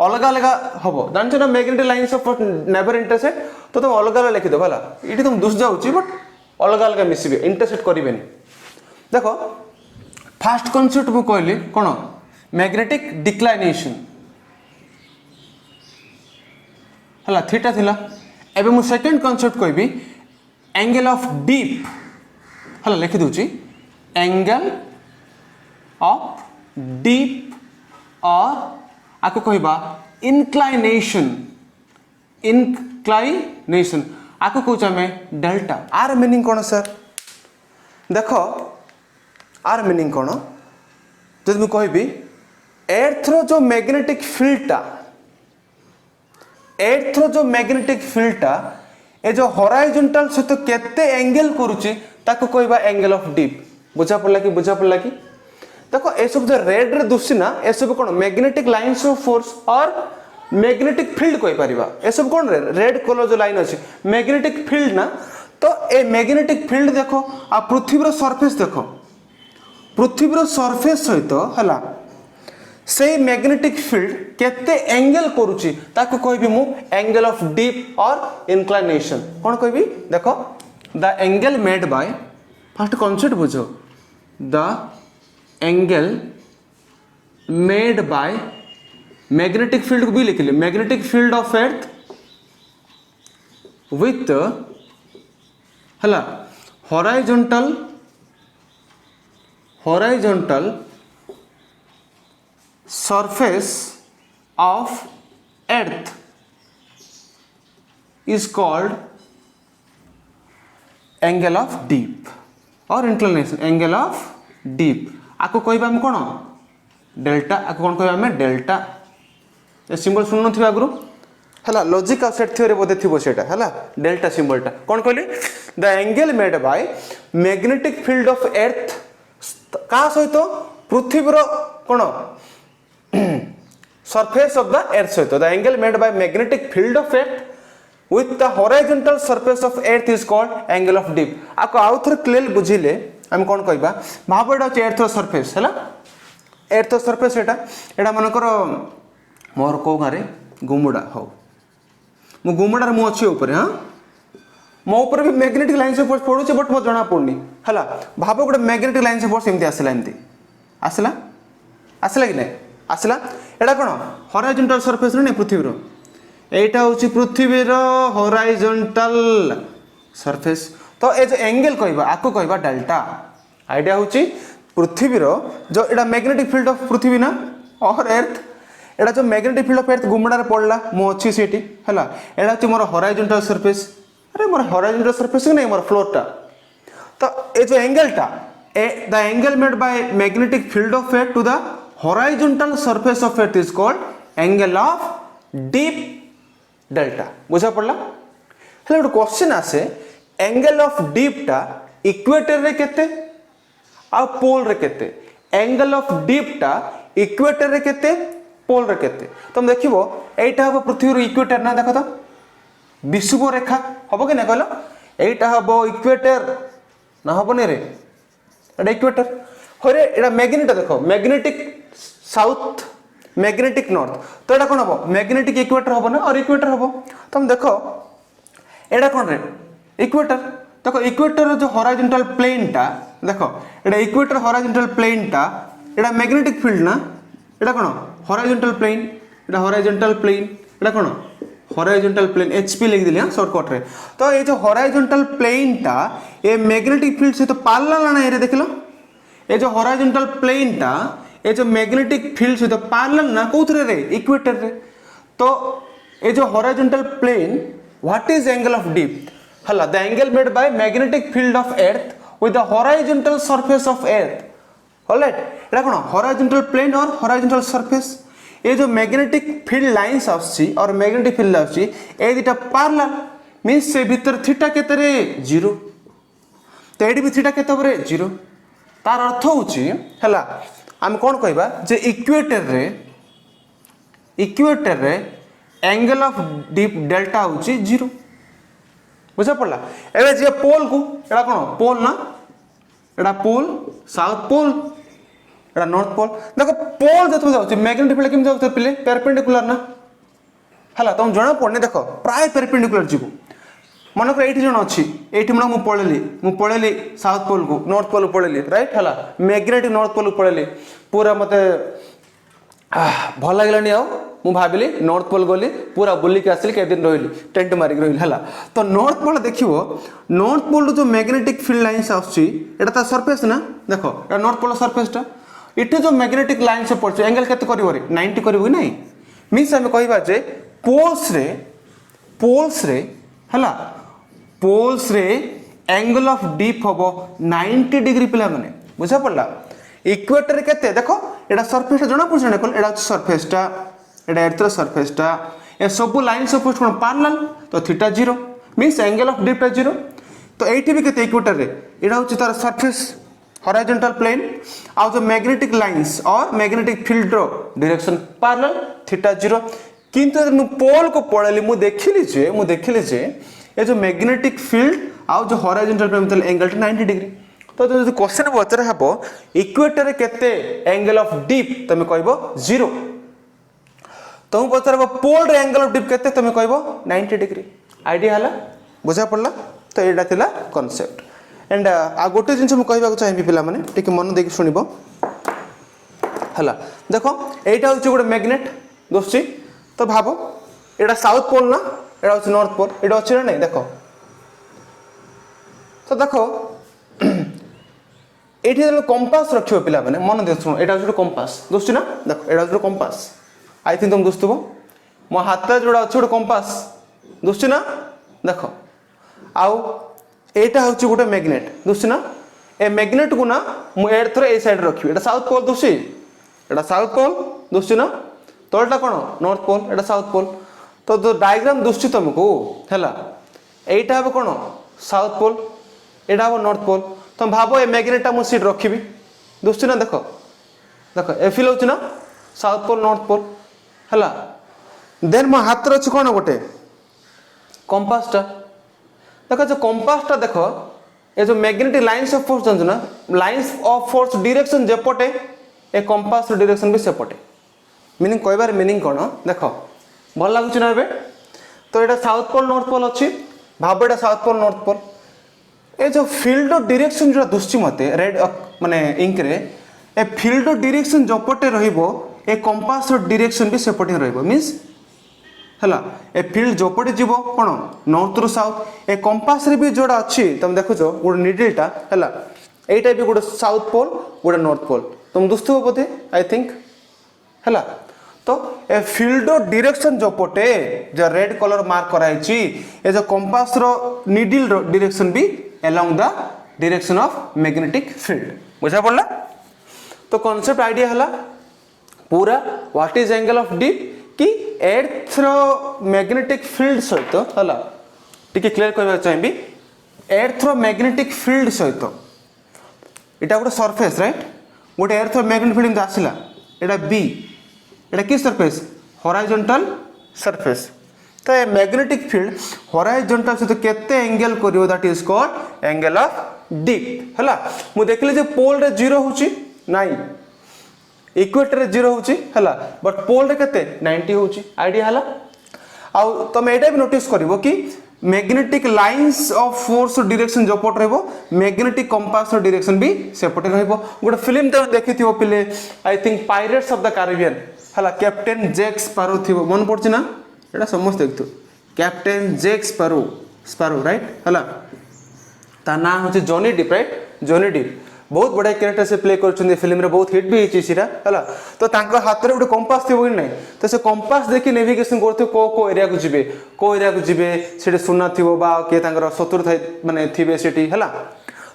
अलग अलग हबो जानछ ना magnetic lines of never intersect तो तुम अलग अलग लिखि दो हला इटी तुम दुस जाउची बट अलग अलग मिसिबे इंटरसेक्ट करिबेनी देखो फर्स्ट कांसेप्ट मु कहली कोन मैग्नेटिक डिक्लाइनेशन हला थीटा थिला एबे मु सेकंड कांसेप्ट कहबी एंगल ऑफ डीप हला लिखि दोची एंगल ऑफ डीप और आको कहबा इंक्लाइनेशन आको कहूँ आम डेल्टा आर मीनिंग कौन सर देख आर मीनिंग कौन जब मुझे कहबी एर्थर जो मैग्नेटिक फील्डटा ए जो हॉराइजॉन्टल सहित केते एंगल करूची ताको कहबा एंगल ऑफ डीप बुझा पड़ला कि देखो ये सब जो रेड रे दुसी ना ये सब कौन मैग्नेटिक लाइन्स ऑफ फोर्स और मैग्नेटिक फील्ड कहि परिबा ये सब कौन रेड कलर जो लाइन अछि मैग्नेटिक फील्ड ना तो ए मैग्नेटिक फील्ड देखो आ पृथ्वी रो सरफेस देखो पृथ्वी रो सरफेस सहित हला से मैग्नेटिक फील्ड केते एंगल करूची ताको कहबी मु एंगल ऑफ डीप और इंक्लिनेशन कौन कहबी देखो the angle made by first concept बुझो the angle made by magnetic field को भी लिख लिया magnetic field of earth with हला horizontal surface of earth is called angle of dip और इंक्लिनेशन एंगल ऑफ डीप आको कहबा हम कोन डेल्टा आको कोन कहबा हम डेल्टा ए सिंबल सुन नथि आगरु हला लॉजिक ऑफ सेट थ्योरी बोधे थिबो सेटा हला डेल्टा सिंबलटा कोन कहली the angle made by magnetic field of earth का सहित पृथ्वी रो कोन सरफेस ऑफ द एर्थ सहित the angle made by magnetic field of earth with the horizontal surface of earth is called angle of dip आको आउथर clear बुझिले हम कोन कहबा भाबडा छ एर्थ सरफेस हला एर्थ सरफेस एटा मनकर मोर को गारे गुमुडा हो मु गुमुडा रे मु अछि ऊपर हां मो ऊपर भी मैग्नेटिक लाइन से फोर्स पडुछ बट मो जणा पडनी हला भाबो गोटे मैग्नेटिक लाइन से फोर्स एमती आसला कि नहीं आसला एटा कोन हॉराइजॉन्टल सरफेस रे पृथ्वी रो एटा होची पृथ्वी रो हॉराइजॉन्टल सरफेस तो ए जो एंगल कहबा आको कहबा डेल्टा आइडिया होची पृथ्वी रो जो एटा मैग्नेटिक फील्ड ऑफ पृथ्वी ना और एर्थ एटा जो मैग्नेटिक फील्ड ऑफ एर्थ गुमडा रे पड़ला मो अछि सेठी हला एटा होची मोर हॉराइजॉन्टल सरफेस अरे मोर हॉराइजॉन्टल सरफेस नहीं मोर फ्लोर टा तो ए जो एंगल टा the angle made by magnetic field of earth to the horizontal surface of earth is called angle of dip delta बुझा पड़ला हेले गोटे क्वेश्चन आसे एंगल ऑफ डीप टा इक्वेटर रे केते आ पोल रे केते एंगल ऑफ डीप टा इक्वेटर रे केते पोल रे केते तुम देखिबो एटा हबो पृथ्वी रो इक्वेटर ना देखो तो विषुव रेखा हबो कि नै कहलो एटा हबो इक्वेटर ना हबो ने रे एटा इक्वेटर होरे एटा मैग्नेट देखो मैग्नेटिक साउथ मैग्नेटिक नॉर्थ तो एटा कोन हबो मैग्नेटिक इक्वेटर हबो ना और इक्वेटर हबो तुम देखो एटा कोन रे इक्वेटर देखो इक्वेटर जो हॉराइजॉन्टल प्लेन टा देखो एटा इक्वेटर हॉराइजॉन्टल प्लेन टा एटा मैग्नेटिक फील्ड ना एटा कोन हॉराइजॉन्टल प्लेन एटा कोन हॉराइजॉन्टल प्लेन एचपी लिख दिली हां शॉर्टकट रे तो ये जो हॉराइजॉन्टल प्लेन टा ये मैग्नेटिक फील्ड से तो पैरेलल ना रे देखलो ये जो हॉराइजॉन्टल प्लेन टा ये जो मैग्नेटिक फील्ड सहित पैरेलल ना कोथरे रे इक्वेटर रे तो ये जो horizontal plane what is angle of dip हला the angle made by magnetic field of earth with the horizontal surface of earth alright एटा कोन हॉरिजॉन्टल प्लेन और हॉरिजॉन्टल सरफेस ये जो मैग्नेटिक फील्ड लाइंस आसी और मैग्नेटिक फील्ड आसी ए दुटा पैरेलल मींस से भीतर थीटा केते रे 0 तो एडी भी थीटा केते बरे 0 तार अर्थ होची हला हम कोन कहबा जे इक्वेटर रे एंगल ऑफ डीप डेल्टा होची 0 बुझा पड़ला एबे जे पोल को एडा कोन पोल ना एडा पोल साउथ पोल एडा नॉर्थ पोल देखो पोल जतो जाउची मैग्नेटिक फील्ड केम जाउते पिले परपेंडिकुलर ना हला तुम जणा पड़ने देखो प्राय परपेंडिकुलर जीवो मन को एठी जण अछि एठी मन मु पळेली साउथ पोल को नॉर्थ पोल को पळेली राइट हला मैग्नेटिक नॉर्थ पोल को पळेली पूरा मते भल लागलानी आ मु भाबिली नॉर्थ पोल गली पूरा बुली के आसली के दिन रहिली टेंट मारी रहिली हला तो नॉर्थ पोल देखिवो नॉर्थ पोल जो मैग्नेटिक फील्ड लाइंस आछि एटा ता सरफेस ना देखो एटा नॉर्थ पोल सरफेस टा इटे जो मैग्नेटिक लाइन से पड़छ एंगल केते करिवो रे 90 करिवो नै मींस हम कहबा जे पोल्स रे हला पोल्स रे एंगल ऑफ डीप होबो 90 डिग्री पिला माने बुझा पड़ला इक्वेटर केते देखो एटा सरफेस जणा पुछने कोन एटा सरफेस टा एटा एर्थ सरफेस टा ए सब लाइन सपोज कोन पैरेलल तो theta 0 means angle of deep 0 तो एठी भी केते इक्वेटर रे एटा होची तार सरफेस हॉरिजॉन्टल प्लेन आ जो मैग्नेटिक लाइंस और मैग्नेटिक फील्ड रो डायरेक्शन पैरेलल थीटा 0 किंतु मु पोल को पळेली मु देखिली जे ए जो मैग्नेटिक फील्ड आ जो हॉरिजॉन्टल प्लेन मतलब एंगल 90 डिग्री तो जो क्वेश्चन पचरा हबो इक्वेटर रे केते एंगल ऑफ डीप तमे कहबो 0 तुम पचरबो पोल रे एंगल ऑफ डीप केते तमे कहबो 90 डिग्री आईडिया हला बुझा पड़ला तो एटा थिला कांसेप्ट एंड आ गोटे जिंस मु कहबा चाहि पिला माने टिके मन देख सुनिबो हला देखो एटा होची गोटे मैग्नेट दोस्ती तो भाबो एटा साउथ पोल ना एटा होची नॉर्थ पोल एटा होची ना नहीं देखो तो देखो एठी जो कंपास रखियो पिला माने मन दे सुनो एटा जो कंपास दोस्ती ना देखो एटा जो कंपास आई थिंक तुम दोस्तबो मो हाथ जोड़ा अछि गोटे कंपास दोस्ती ना देखो आउ एटा होछि गोटे मैग्नेट दोस्ती ना ए मैग्नेट को ना मु एर्थ रे ए साइड रखियो एटा साउथ पोल दोस्ती एटा साउथ पोल दोस्ती ना तोलटा कोन नॉर्थ पोल एटा साउथ पोल तो जो डायग्राम दोस्ती तुमको हैला एटा हबो कोन साउथ पोल एटा हबो नॉर्थ पोल तुम भाबो ए मैग्नेटा मु सीट रखिबी दोस्ती ना देखो देखो ए फील होछि ना साउथ पोल नॉर्थ पोल हला देन मो हाथ रे अछि कोन गोटे कंपास टा देखो जो कंपास टा देखो ए जो मैग्नेटिक लाइंस ऑफ फोर्स जंजना लाइंस ऑफ फोर्स डायरेक्शन जेपटे ए कंपास डायरेक्शन भी सेपटे मीनिंग कहबार मीनिंग कोन देखो भल लागुछि ना बे तो एटा साउथ पोल नॉर्थ पोल अछि भाबो एटा साउथ पोल नॉर्थ पोल ए जो फील्ड डायरेक्शन जो दुष्टि मते रेड माने इंक रे ए फील्ड डायरेक्शन जपटे रहिबो ए कंपास डायरेक्शन भी सेपटे रहिबो मींस हला ए फील्ड जपटे जीवो कोन नॉर्थ रु साउथ ए कंपास रे भी जोडा अछि तुम देखो जो गोटे नीडलटा हला एटा भी गोटे साउथ पोल गोटे नॉर्थ पोल तुम दुस्तु बोते आई थिंक हला तो ए फील्ड डायरेक्शन जपटे जो रेड कलर मार्क कराई छी ए जो कंपास रो नीडल रो डायरेक्शन भी along the direction of magnetic field बुझा पड़ला तो कांसेप्ट आईडिया हला पूरा what is angle of deep कि अर्थ रो मैग्नेटिक फील्ड सहित हला टिके क्लियर करबा चाहिबी अर्थ रो मैग्नेटिक फील्ड सहित एटा गोटे सरफेस राइट गोटे अर्थ रो मैग्नेटिक फील्ड आसिला एटा बी एटा की सरफेस हॉरिजॉन्टल सरफेस तो ए मैग्नेटिक फील्ड हॉरिजॉन्टल से तो केते एंगल करियो that is called angle of dip हला मु देखले जे पोल रे 0 होची नाही इक्वेटर रे 0 होची हला बट पोल रे केते 90 होची आईडिया हला आ तमे एटा भी नोटिस करिवो कि magnetic lines of force direction जो पट रहबो मैग्नेटिक कंपास डायरेक्शन भी सेपटे रहबो गोटे फिल्म त देखिथिबो पिले I think pirates of the Caribbean हला कैप्टन जैक स्पैरो थिबो मन पड़छि ना एटा समस्त देखथु कैप्टन जैक स्पैरो राइट हला ता नाम होचे Johnny deep right Johnny deep बहुत बढ़िया कैरेक्टर से प्ले कर फिल्म रे बहुत हिट भी होती सीटा है तो हाथ में गोटे कंपास थी कि नहीं तो से कंपास देखिए नेविगेशन करते को एरिया को जी को एरिया को जी से सुना थी किए शत्रु माने थे से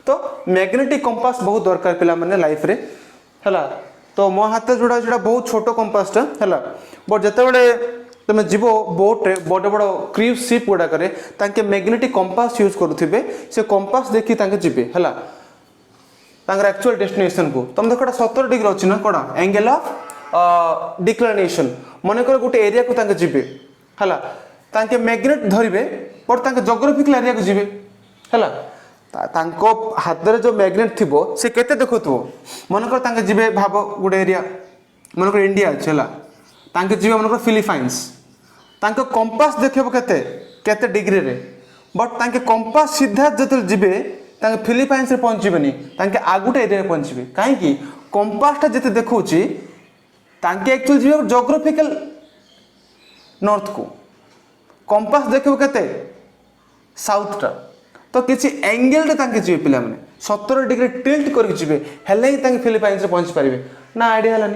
तो मैग्नेटिक कंपास बहुत दरकार पिला माने लाइफ रे है तो मो हाथ जोड़ा जोड़ा बहुत छोट कंपासटा है बट जिते तुम जीव बोट रे बड़ बड़ क्रूज शिप गुड़ाक तांके मैग्नेटिक कंपास यूज करुवे से कंपास देखी जी है एक्चुअल डेस्टिनेशन को तुम देखो 70 डिग्री अच्छी ना कौन एंगल ऑफ डिक्लाइनेशन मन कर गोटे एरिया को जी है मैग्नेट धरवे बट जोग्राफिकल एरिया को जी है हाथ में जो मैग्नेट थी से केते देखुव मनकर जी भाव गोटे एरिया मनकर इंडिया अच्छे है जी मनकर फिलिपाइंस कंपास देखब केते केते डिग्री रे बट कंपास सीधा जो जी फिलिपाइंस रे पहुँचबेनी आगुटे एरिया पहुँचे कहीं कंपासटा जिते देखा एक्चुअली जी जोग्राफिकल नॉर्थ को कंपास देखो केते साउथटा तो किसी एंगल रे जी पिला माने 70 डिग्री टिल्ट करके जी हेले ही फिलिपाइंस रे पहुँच पारे ना आइडिया है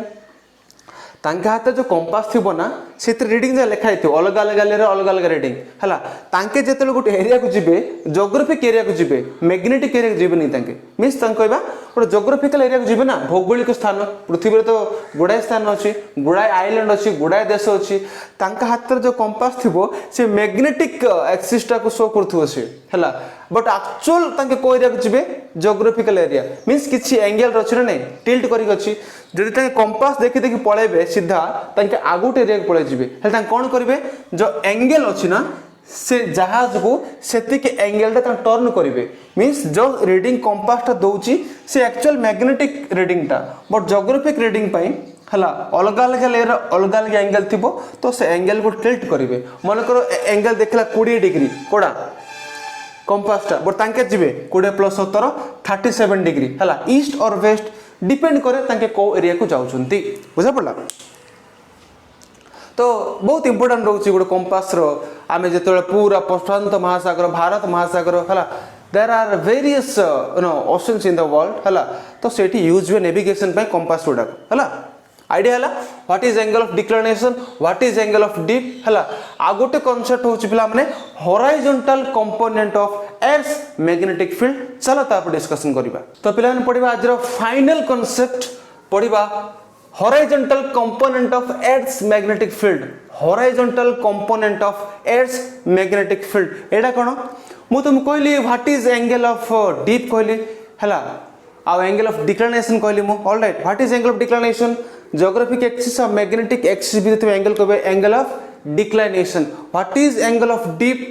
हाथ जो कंपास थी ना से रिडिंग जहाँ लिखाई थी अलग अलग अलग अलग रिडिंग है जो गोटे एरिया को जी जोग्राफिक एरिया को जी मैग्नेटिक एरिया को जी नहीं मीन्स कहवा गोटे जोग्राफिकल एरिया को जी ना भौगोलिक स्थान पृथ्वी में तो गुड़ाए स्थान अच्छी गुड़ाए आइलैंड अच्छी गुड़ाए देश अच्छी हाथ जो कंपास थी से मैग्नेटिक एक्सिसटा को शो करुव सी है बट एक्चुअल को एरिया को जी जोग्राफिकल एरिया मीन्स किसी एंगल अच्छी ना नहीं टिल्ट करके जदि कंपास देखी देखी पलैबे सीधा आगुट एरिया को पलि जी कौन करेंगे जो एंगल अच्छी ना से जहाज को सेतिक एंगल टर्न करेंगे मीन्स जो रीडिंग कंपासटा दौची से एक्चुअल मैग्नेटिक रीडिंगटा बट जोग्राफिक रीडिंग है अलग अलग लेयर अलग अलग एंगल थी तो से एंगल को टिल्ट करेंगे मनकर एंगल देखला 20 डिग्री कोड़ा कंपासटा बट तांके जीवे 20 + 17 37 डिग्री है ईस्ट और वेस्ट डिपेंड करे तांके को एरिया को जाउछंती बुझा पड़ला तो बहुत इंपोर्टेंट रोचे गोटे कंपास आम जो पूरा प्रशांत महासागर भारत महासागर है there are various oceans in the world है तो से यूज हुए नेविगेशन कंपास गुड़ाक है आइडिया है what is angle of declination what is angle of dip है आ गोटे कॉन्सेप्ट होची पिला माने horizontal component of earth's magnetic field चलो ता पर डिस्कशन करिबा तो पिला माने पढिबा आज रो फाइनल कॉन्सेप्ट पढिबा horizontal component of earth's magnetic field horizontal component of earth's magnetic field एडा कोन मु तुम कहली what is angle of dip कहली हला आ एंगल ऑफ डिक्लाइनेशन कहली मु all right what is angle of declination geographic axis और मैग्नेटिक एक्सिस भी एंगल कहबे angle of declination what is angle of dip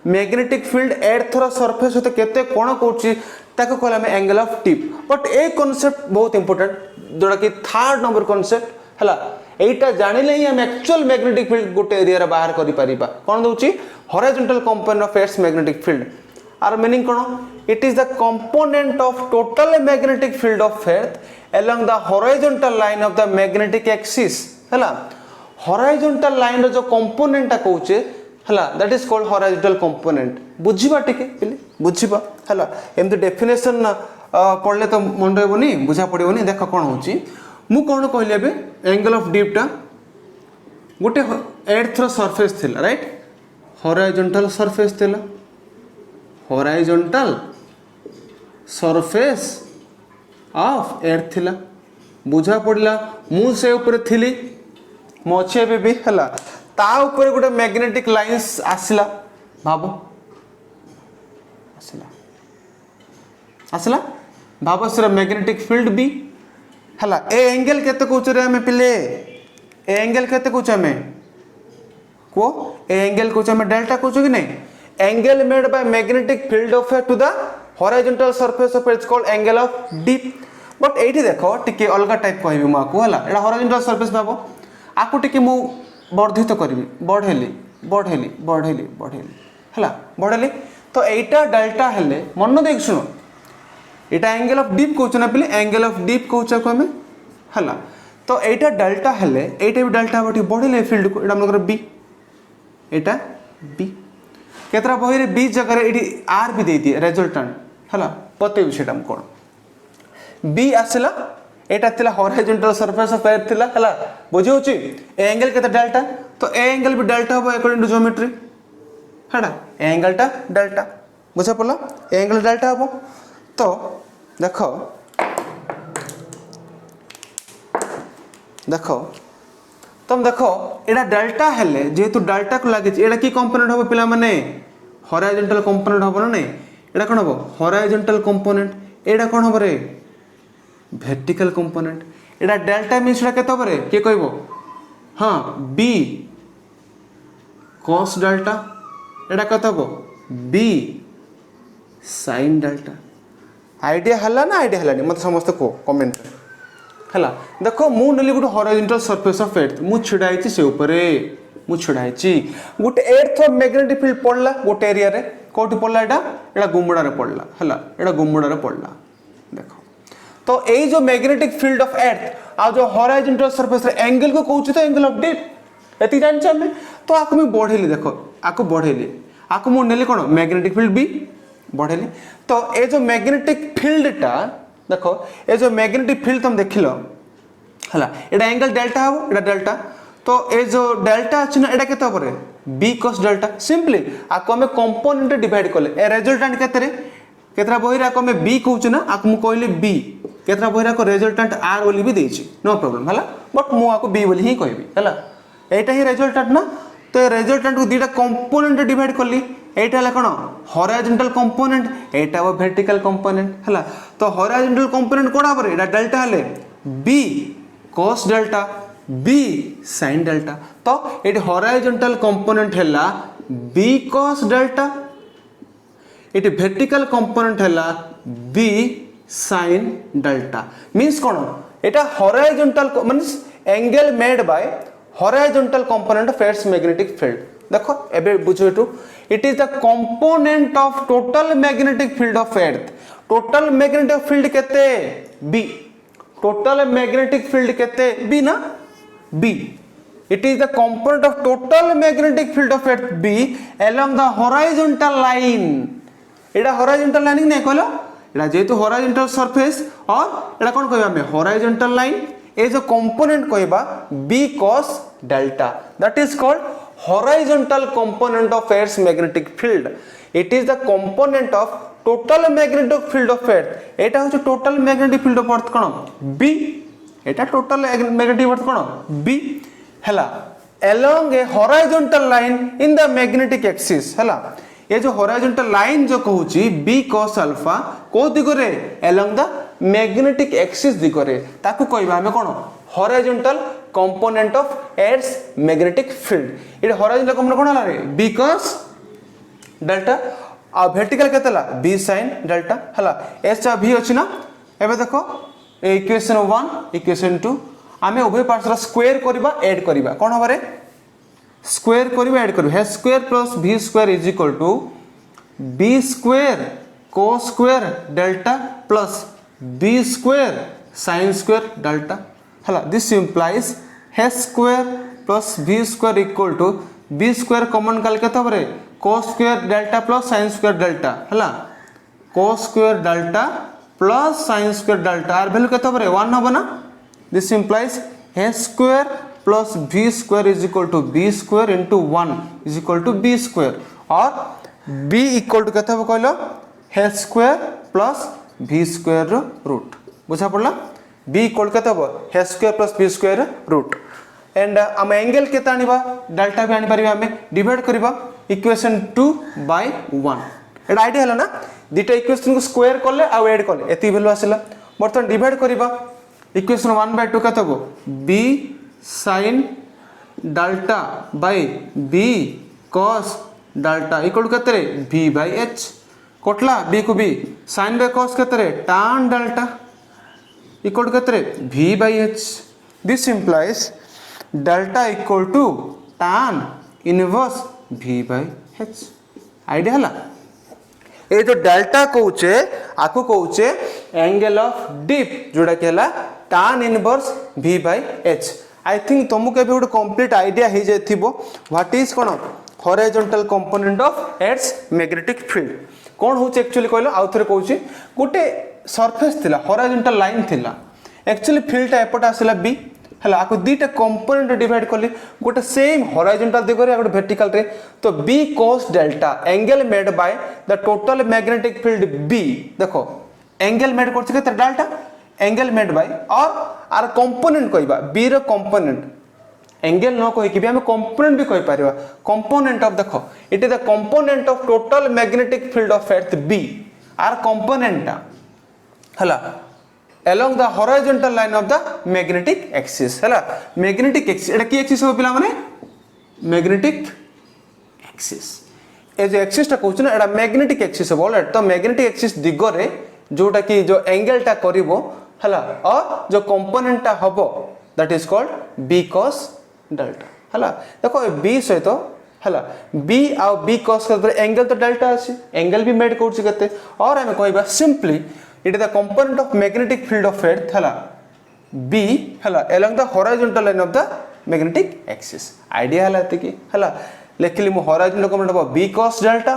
magnetic field earth रो सरफेस होते केते कोण कोची ताको कहला में angle of deep but A concept बहुत इंपोर्टेंट जोड़ा कि थर्ड नंबर कांसेप्ट हला एटा जानिले ही हम एक्चुअल मैग्नेटिक फील्ड गोटे एरिया रे बाहर करि परिबा कोन दोची horizontal component of earth's magnetic field आर मीनिंग कोन it is the component of total magnetic field of earth along the horizontal line of the magnetic axis हला horizontal line रो जो कंपोनेंट ता कहूचे हला that is called horizontal component बुझिबा टिके पिले बुझिबा हला am the definition पढ़ले तो मन रहबोनी बुझा पड़िबोनी देखो कोन होची मु कोन कहले बे एंगल ऑफ डीप टा गोटे एर्थ रो सरफेस थिला राइट horizontal सरफेस थिला horizontal सरफेस ऑफ एर्थ थिला बुझा पड़ला मु से ऊपर थिली मछे भी हला ता ऊपर गोटे मैग्नेटिक लाइंस आसला भाबो आसला भाबो से मैग्नेटिक फील्ड भी हला ए एंगल केते कहउछ रे हमें पिले ए एंगल केते कहउछ हमें को ए एंगल कहउछ हमें डेल्टा कहउछ कि नहीं angle made by magnetic field of to the horizontal surface of it's called angle of deep but एठी देखो टिके अलगा टाइप कहबी म आकु हला एटा horizontal surface भाबो आकु टिके मु वर्धित करबी बढ़ेली हला बढ़ेली तो एटा डेल्टा हेले मन देख सुनो एटा एंगल ऑफ डीप कहउछ ना पिले एंगल ऑफ डीप कहउछ को हमें हला तो एटा डेल्टा हेले एटा भी डेल्टा बटी बढ़ेले फील्ड को एटा हमकर बी एटा बी केतरा बही रे बी जगह रे एठी आर भी दे दिए रिजल्टेंट हला पते सेटा हम कोन बी आसला एटा थिला हॉरिजॉन्टल सरफेस ऑफ एर्थ थिला हला बुझी होची ए एंगल केते डेल्टा तो ए एंगल भी डेल्टा हो अकॉर्डिंग टू ज्योमेट्री हेडा ए एंगलटा डेल्टा बुझा पड़ला ए एंगल डेल्टा हो तो देखो देखो तुम देखो एटा डेल्टा हेले जेहेतु डेल्टा को लागि एटा की कंपोनेंट हो पिला माने हॉरिजॉन्टल कंपोनेंट हो ना एटा कोन हो हॉरिजॉन्टल कंपोनेंट एटा कोन हो रे वर्टिकल कंपोनेंट एटा डेल्टा मींस एटा केतो बरे के कहबो हां बी cos डेल्टा एटा केतो हो बी sin डेल्टा आईडिया हला ना आईडिया हलानी मत समस्त को कमेंट हला देखो मु नेली गुटे हॉरिजॉन्टल सरफेस ऑफ एर्थ मु छिडाइछि से ऊपरे मु छिडाइछि गुटे एर्थ ऑफ मैग्नेटिक फील्ड पड़ला गुटे एरिया रे कोठी पड़ला एटा गुमड़ा रे पड़ला हला एटा गुमड़ा रे पड़ला देखो तो ए जो मैग्नेटिक फील्ड ऑफ एर्थ आ जो हॉरिजॉन्टल सरफेस रे एंगल को कहउछि तो एंगल ऑफ डिप एति जान छ हमें तो आको मैं बढ़ेली देखो आको बढ़ेली आको मु नेली कोन मैग्नेटिक फील्ड बी बढ़ेली तो ए जो मैग्नेटिक फील्डटा देखो ए जो मैग्नेटिक फील्ड तुम देखिलो हला एटा एंगल डेल्टा हो एटा डेल्टा तो ए जो डेल्टा अछि ना एटा केते परे b cos डेल्टा सिंपली आको हमें कंपोनेंट डिवाइड करले ए रिजल्टेंट केते रे केतरा बहिरा को हमें b कहउछ ना आको मु कहले b केतरा बहिरा को रिजल्टेंट r बोली भी देछि नो प्रॉब्लम हला बट मु आको b बोली ही कहबी हला एटा ही रिजल्टेंट ना तो रिजल्टेंट को दीटा कंपोनेंट डिवाइड करली एटा हला कोन हॉरिजॉन्टल कंपोनेंट एटा वो वर्टिकल कंपोनेंट हला तो हॉरिजॉन्टल कंपोनेंट कोडा पर एटा डेल्टा हले b cos delta b sin delta तो एटी हॉरिजॉन्टल कंपोनेंट हला b cos डेल्टा एटी वर्टिकल कंपोनेंट हला b sin डेल्टा मींस कोन एटा horizontal means angle made by horizontal component of earth's magnetic field देखो एबे बुझो एटू it is the component of total magnetic field of earth total magnetic field केते b total magnetic field केते b ना b it is the component of total magnetic field of earth b along the horizontal line Etah horizontal line नै कहलो एटा जेतु horizontal surface और एटा कोन कहबा हमें horizontal line ए जो component कहबा b cos delta that is called horizontal component of earth's magnetic field it is the component of total magnetic field of earth Etah होछ total magnetic field of earth cone b Etah total magnetic earth cone b हला along a horizontal line in the magnetic axis हला ये जो horizontal line जो कहूची b cos alpha को दिगरे along the magnetic axis दिगरे ताकू कहबा हमें कोन horizontal component of earth's magnetic field it horizontal component कोन हला रे b cos delta आ vertical केतला b sin delta हला s चा v अछि ना एबे देखो इक्वेशन 1 इक्वेशन 2 आमे उभय पार्श्व स्क्वायर करबा ऐड करबा कोन हबरे स्क्वायर करबा ऐड करबा h square plus v square is equal to b square cos square delta plus b square sin square delta हला this implies h square plus v square equal to b square common काल केते हबरे cos square delta plus sin square delta हला cos square delta plus sin square delta आर value केते हबरे 1 हबो ना this implies h square plus v square is equal to b square into 1 is equal to b square और b equal to केते हबो कहलो h square plus v square रो रूट बुझा पड़ला b इक्वल केते हबो h square plus v square root and हम एंगल केते आनिबा डेल्टा भी आनि परिबा हमें डिवाइड करबा इक्वेशन 2 बाय 1 एटा आईडिया हला ना दुटा इक्वेशन को स्क्वायर करले आ ऐड करले एती वैल्यू आसिला बर्तन डिवाइड करबा इक्वेशन 1 बाय 2 केते हबो b sin delta by b cos delta equal केते रे v बाय h कोटला b को b sin बाय cos केते रे tan डेल्टा इक्वल केते रे v by h this implies delta equal to tan inverse v by h idea हला ए जो डेल्टा कहउचे आको कहउचे एंगल ऑफ डिप जोडा केला tan inverse v by h I think तुमको भी गोटे कंप्लीट आईडिया हो जाइथिबो व्हाट इज कोन horizontal component of earth's magnetic field कोन होचे एक्चुअली कहलो आउ थरे कहउची गोटे सरफेस थिला हॉरिजॉन्टल लाइन थिला एक्चुअली फील्डटा एपट आसला बी हला आको दीटा कंपोनेंट डिवाइड करली गोटे सेम हॉरिजॉन्टल दिगरे गोटे वर्टिकल रे तो b cos delta angle made by the total magnetic field b देखो एंगल मेड करछि केते डेल्टा एंगल मेड बाय और आर कंपोनेंट कहबा b रो कंपोनेंट एंगल न कहि कि हम कंपोनेंट भी कहि परिबा कंपोनेंट ऑफ देखो it is the component of total magnetic field of earth b आर कंपोनेंट हला along the horizontal line of the magnetic axis हला magnetic axis एटा की axis हो पिला माने magnetic axis ए जो axis ता कहउछ ना एटा magnetic axis हो बोले तो magnetic axis दिगरे जोटा की जो एंगल ता करिवो हला और जो कंपोनेंट ता हबो that is called b cos delta हला देखो b सहित हला b आ b cos कर एंगल तो डेल्टा अछि एंगल भी मेड करछ कते और हम कहबा simply it is the component of magnetic field of earth hala b hala along the horizontal line of the magnetic axis idea hala tiki hala lekili mo horizontal component of b cos delta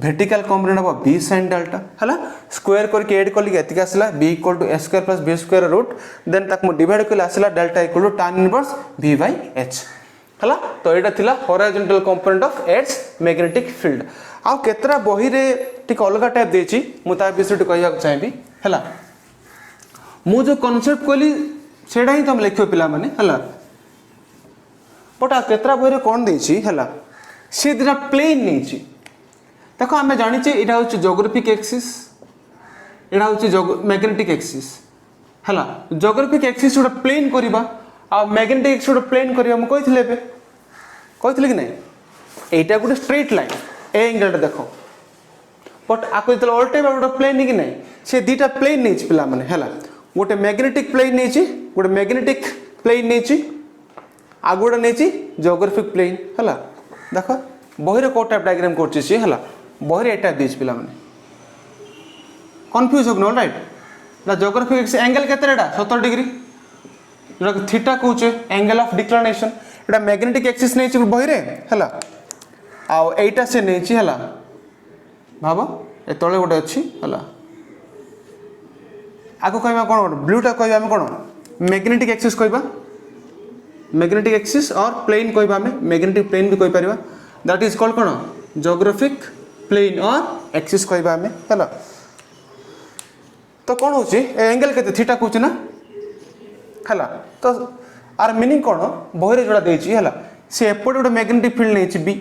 vertical component of b sin delta hala square करके add करली एतिक आसला b equal to a square plus b square root then ताक मो divide करले आसला delta equal to tan inverse v by h हला तो एटा थिला horizontal component of earth's magnetic field आ केतरा बही रे टिक अलगा टाइप देछि मु ता विषय कहया चाहबी हला मु जो कांसेप्ट कहली सेडा ही तुम लिखियो पिला माने हला बट आ केतरा बही रे कोन देछि हला से दिना प्लेन नेछि देखो हमें जानि छि एटा होछि ज्योग्राफिक एक्सिस एटा होछि मैग्नेटिक एक्सिस हला ज्योग्राफिक एक्सिस उडा प्लेन करबा आ मैग्नेटिक एक्सिस उडा प्लेन करबा मु कहिथिले बे कहिथिले कि नै एटा गुटे स्ट्रेट लाइन ए एंगल देखो बट आको इतला ऑल्टे बा प्लेन कि नहीं से दीटा प्लेन नहीं पिला माने हला गोटे मैग्नेटिक प्लेन नहीं गोटे मैग्नेटिक प्लेन नहीं आगोड़ा नहीं ज्योग्राफिक प्लेन हला देखो बहिरे को टाइप डायग्राम करछि से हला बहिरे एटा देछ पिला माने कंफ्यूज हो नो राइट ना ज्योग्राफिक से एंगल केतेटा 70 डिग्री जोटा theta कहउचे angle of declination Etah magnetic axis नहीं बहिरे हला आ एटा से नहीं हला भाव ए तले गोटे अच्छी हला आगो कहबा कोन ब्लूटा कहबा हम कोन मैग्नेटिक एक्सिस कहबा मैग्नेटिक एक्सिस और प्लेन कहबा हम मैग्नेटिक प्लेन भी कहि परिबा दैट इज कॉल्ड कोन ज्योग्राफिक प्लेन और एक्सिस कहबा हम हला तो कोन होची एंगल केते थीटा कहउछ ना हला तो आर मीनिंग कोन बहिरे जोड़ा देछि हला से एपट गोटे मैग्नेटिक फील्ड नेछि बी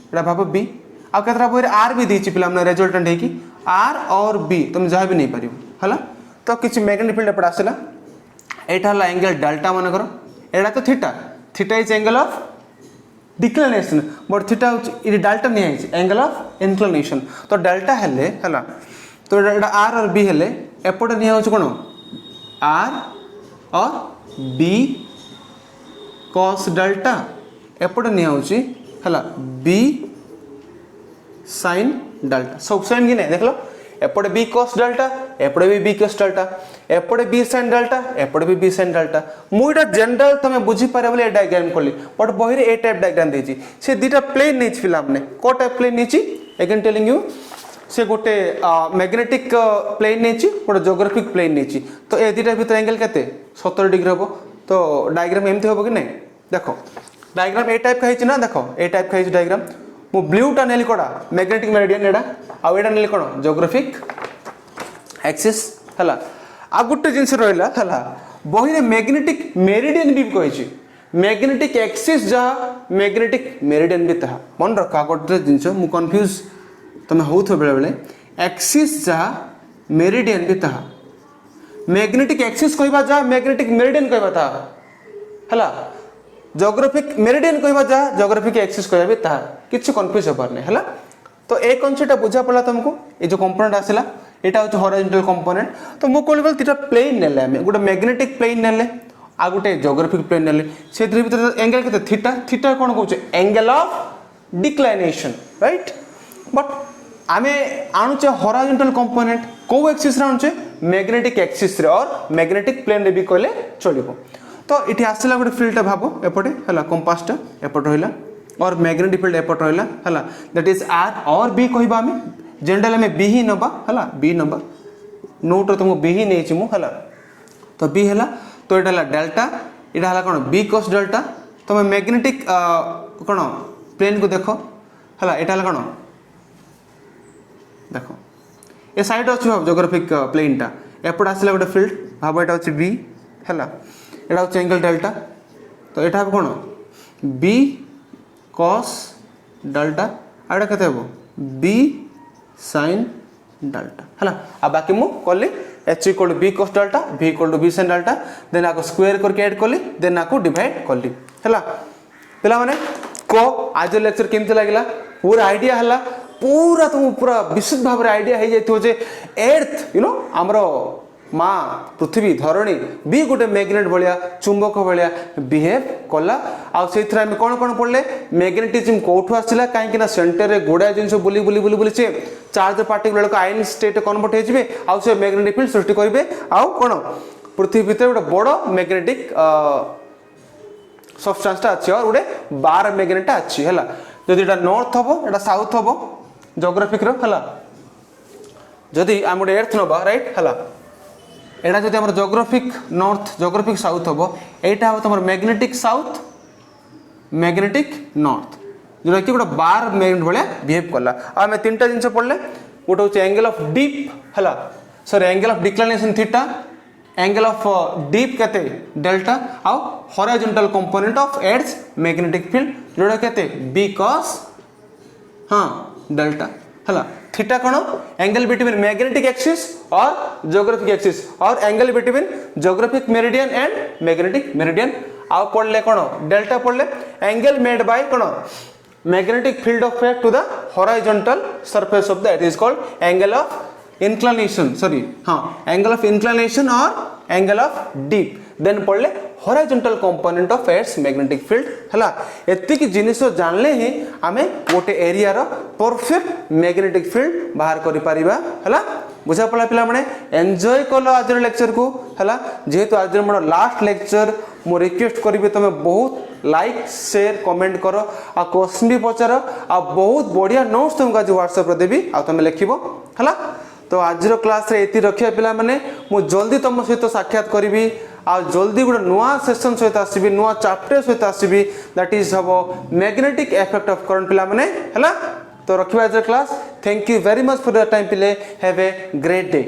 एटा भाव बी आ केतरा बहिरे आर भी देछि पिला हमने रिजल्टेंट है कि आर और बी तुम जहा भी नहीं पारिबो हला तो किछि मैग्नेटिक फील्ड एपट आसला एटा हला एंगल डेल्टा मन करो एटा तो theta theta is angle of declination but theta is delta नहीं है एंगल ऑफ इंक्लिनेशन तो डेल्टा हेले हला तो एटा आर और बी हेले एपट नहीं होछ कोन आर और बी cos डेल्टा एपट नहीं होछ हला बी sin डेल्टा सब सेम कि नहीं देख लो एपटे b cos डेल्टा एपटे भी b cos डेल्टा एपटे b sin डेल्टा एपटे भी b sin डेल्टा मुइटा जनरल तमे बुझी पारे बोले डायग्राम करली बट बहिरे ए टाइप डायग्राम देछि से दीटा प्लेन नेछि फिला हमने को टाइप प्लेन नेछि अगेन टेलिंग यू से गोटे मैग्नेटिक प्लेन नेछि गोटे ज्योग्राफिक प्लेन नेछि तो ए दीटा भीतर एंगल केते 70 डिग्री हबो तो डायग्राम एमथि हबो कि नहीं देखो डायग्राम ए टाइप कहिछि ना देखो ए टाइप कहिछि डायग्राम मु ब्लूटा नेली कोडा मैग्नेटिक मेरिडियन एडा आ एडा नेली कोन ज्योग्राफिक एक्सिस हला आ गुटे जिंस रहला हला बहिरे मैग्नेटिक मेरिडियन भी कहिछि मैग्नेटिक एक्सिस जा मैग्नेटिक मेरिडियन भी ता मन रखा गोटे जिंस मु कंफ्यूज तमे होथो बेले बेले एक्सिस जा मेरिडियन भी ता मैग्नेटिक एक्सिस कहबा जा मैग्नेटिक मेरिडियन कहबा ता हला ज्योग्राफिक मेरिडियन कहबा जा ज्योग्राफिक एक्सिस कहबा भी ता किछ कंफ्यूज होबार नै हला तो ए कॉन्सेप्ट बुझा पड़ा तुमको ए जो कंपोनेंट आसिला एटा होछ हॉरिजॉन्टल कंपोनेंट तो मु कोन तीटा प्लेन नेले हम गोटे मैग्नेटिक प्लेन नेले आ गोटे ज्योग्राफिक प्लेन नेले से भीतर एंगल केते थीटा थीटा कोन कहउछ angle of declination right but आमे आणुचे हॉरिजॉन्टल कंपोनेंट को एक्सिस रे आणुचे मैग्नेटिक एक्सिस रे और मैग्नेटिक प्लेन रे भी कहले चलिबो तो इठी आसला गोटे फील्ड भाबो एपटे हला कंपास टा एपट होइला और मैग्नेटिक फील्ड एपट होइला हला दैट इज आर और बी कहबा हमें जनरल में बी ही नबा हला बी नंबर नोट रे तुमको बी ही नहीं मु हला तो बी हला तो एटा हला डेल्टा एटा हला कोन बी cos डेल्टा तुम मैग्नेटिक कोन प्लेन को देखो हला एटा हला कोन देखो ए साइड अछि ज्योग्राफिक प्लेन टा एपट आसला गोटे फील्ड भाव एटा अछि बी हला एटा अछि एंगल डेल्टा तो एटा कोन बी cos डेल्टा आडा कते हो बी sin डेल्टा हला आ बाकी मु कहली h equal to b cos delta v equal to b sin delta then आको स्क्वायर करके ऐड करली देन आको डिवाइड करली हला पिला माने को आज लेक्चर केमते लागला पूरा आईडिया हला पूरा तुम पूरा विशुद्ध भाव रे आईडिया हे जाइतो जे अर्थ हमरो माँ पृथ्वी धरणी भी गोटे मैग्नेट भाया चुंबक भाया बिहेव कला आउ से कौन कौन पढ़ले मैग्नेटिज्म कौटू आसला कहीं सेंटर रे गोड़ा जिन बुली बुली बुली बुली से charge particle ion state convert होइजिबे आउ से मैग्नेटिक फील्ड सृष्टि करिवे आउ कोन पृथ्वी भीतर गोटे बड़ मैग्नेटिक सब्सटेंसटा अछि और गोटे बार मैग्नेटा अछि हला जदि एटा नॉर्थ हबो एटा साउथ हबो ज्योग्राफिक रो हला जदि हम गोटे अर्थ नबा राइट हला एटा जदि हमर ज्योग्राफिक नॉर्थ ज्योग्राफिक साउथ हबो एटा हबो तमर मैग्नेटिक साउथ मैग्नेटिक नॉर्थ जोटा कि गोटे बार मैग्नेट भले बिहेव कला आमे तीनटा जिंस पड़ले गोटे होचे एंगल ऑफ डीप हला sorry angle of declination theta angle of dip केते डेल्टा आउ horizontal component of earth magnetic field जोटा केते बी cos हां डेल्टा हला थीटा कोन एंगल बिटवीन मैग्नेटिक एक्सिस और ज्योग्राफिक एक्सिस और angle between geographic meridian and magnetic meridian आउ पढ़ले कोन डेल्टा पढ़ले एंगल मेड बाय कोन magnetic field of earth to the horizontal surface of the earth is called angle of inclination sorry हाँ angle of inclination or angle of deep then पढ़ले horizontal component of earth's magnetic field हला एति की जिनिस जानले ही आमे गोटे area रो perfect magnetic field बाहर करि परिबा हला बुझा पड़ा पिला माने एन्जॉय कलो आज लेक्चर को हला जेहेतु आज मोर लास्ट लेक्चर मो रिक्वेस्ट करिवे तमे बहुत लाइक शेयर कमेंट करो आ क्वेश्चन भी पचारो आ बहुत बढ़िया नोट्स तुमका जो WhatsApp रे देबी आ तमे लिखिबो हला तो आज क्लास रे एति रखिया पिला माने मु जल्दी तुम सहित साक्षात करिवि आ जल्दी गोटे नुआ सेशन सहित आसीबी नुआ चैप्टर सहित आसीबी दैट इज हबो मैग्नेटिक इफेक्ट ऑफ करंट पिला माने हला तो रखिबा आज class thank you very much for your time पिले हैव ए ग्रेट डे।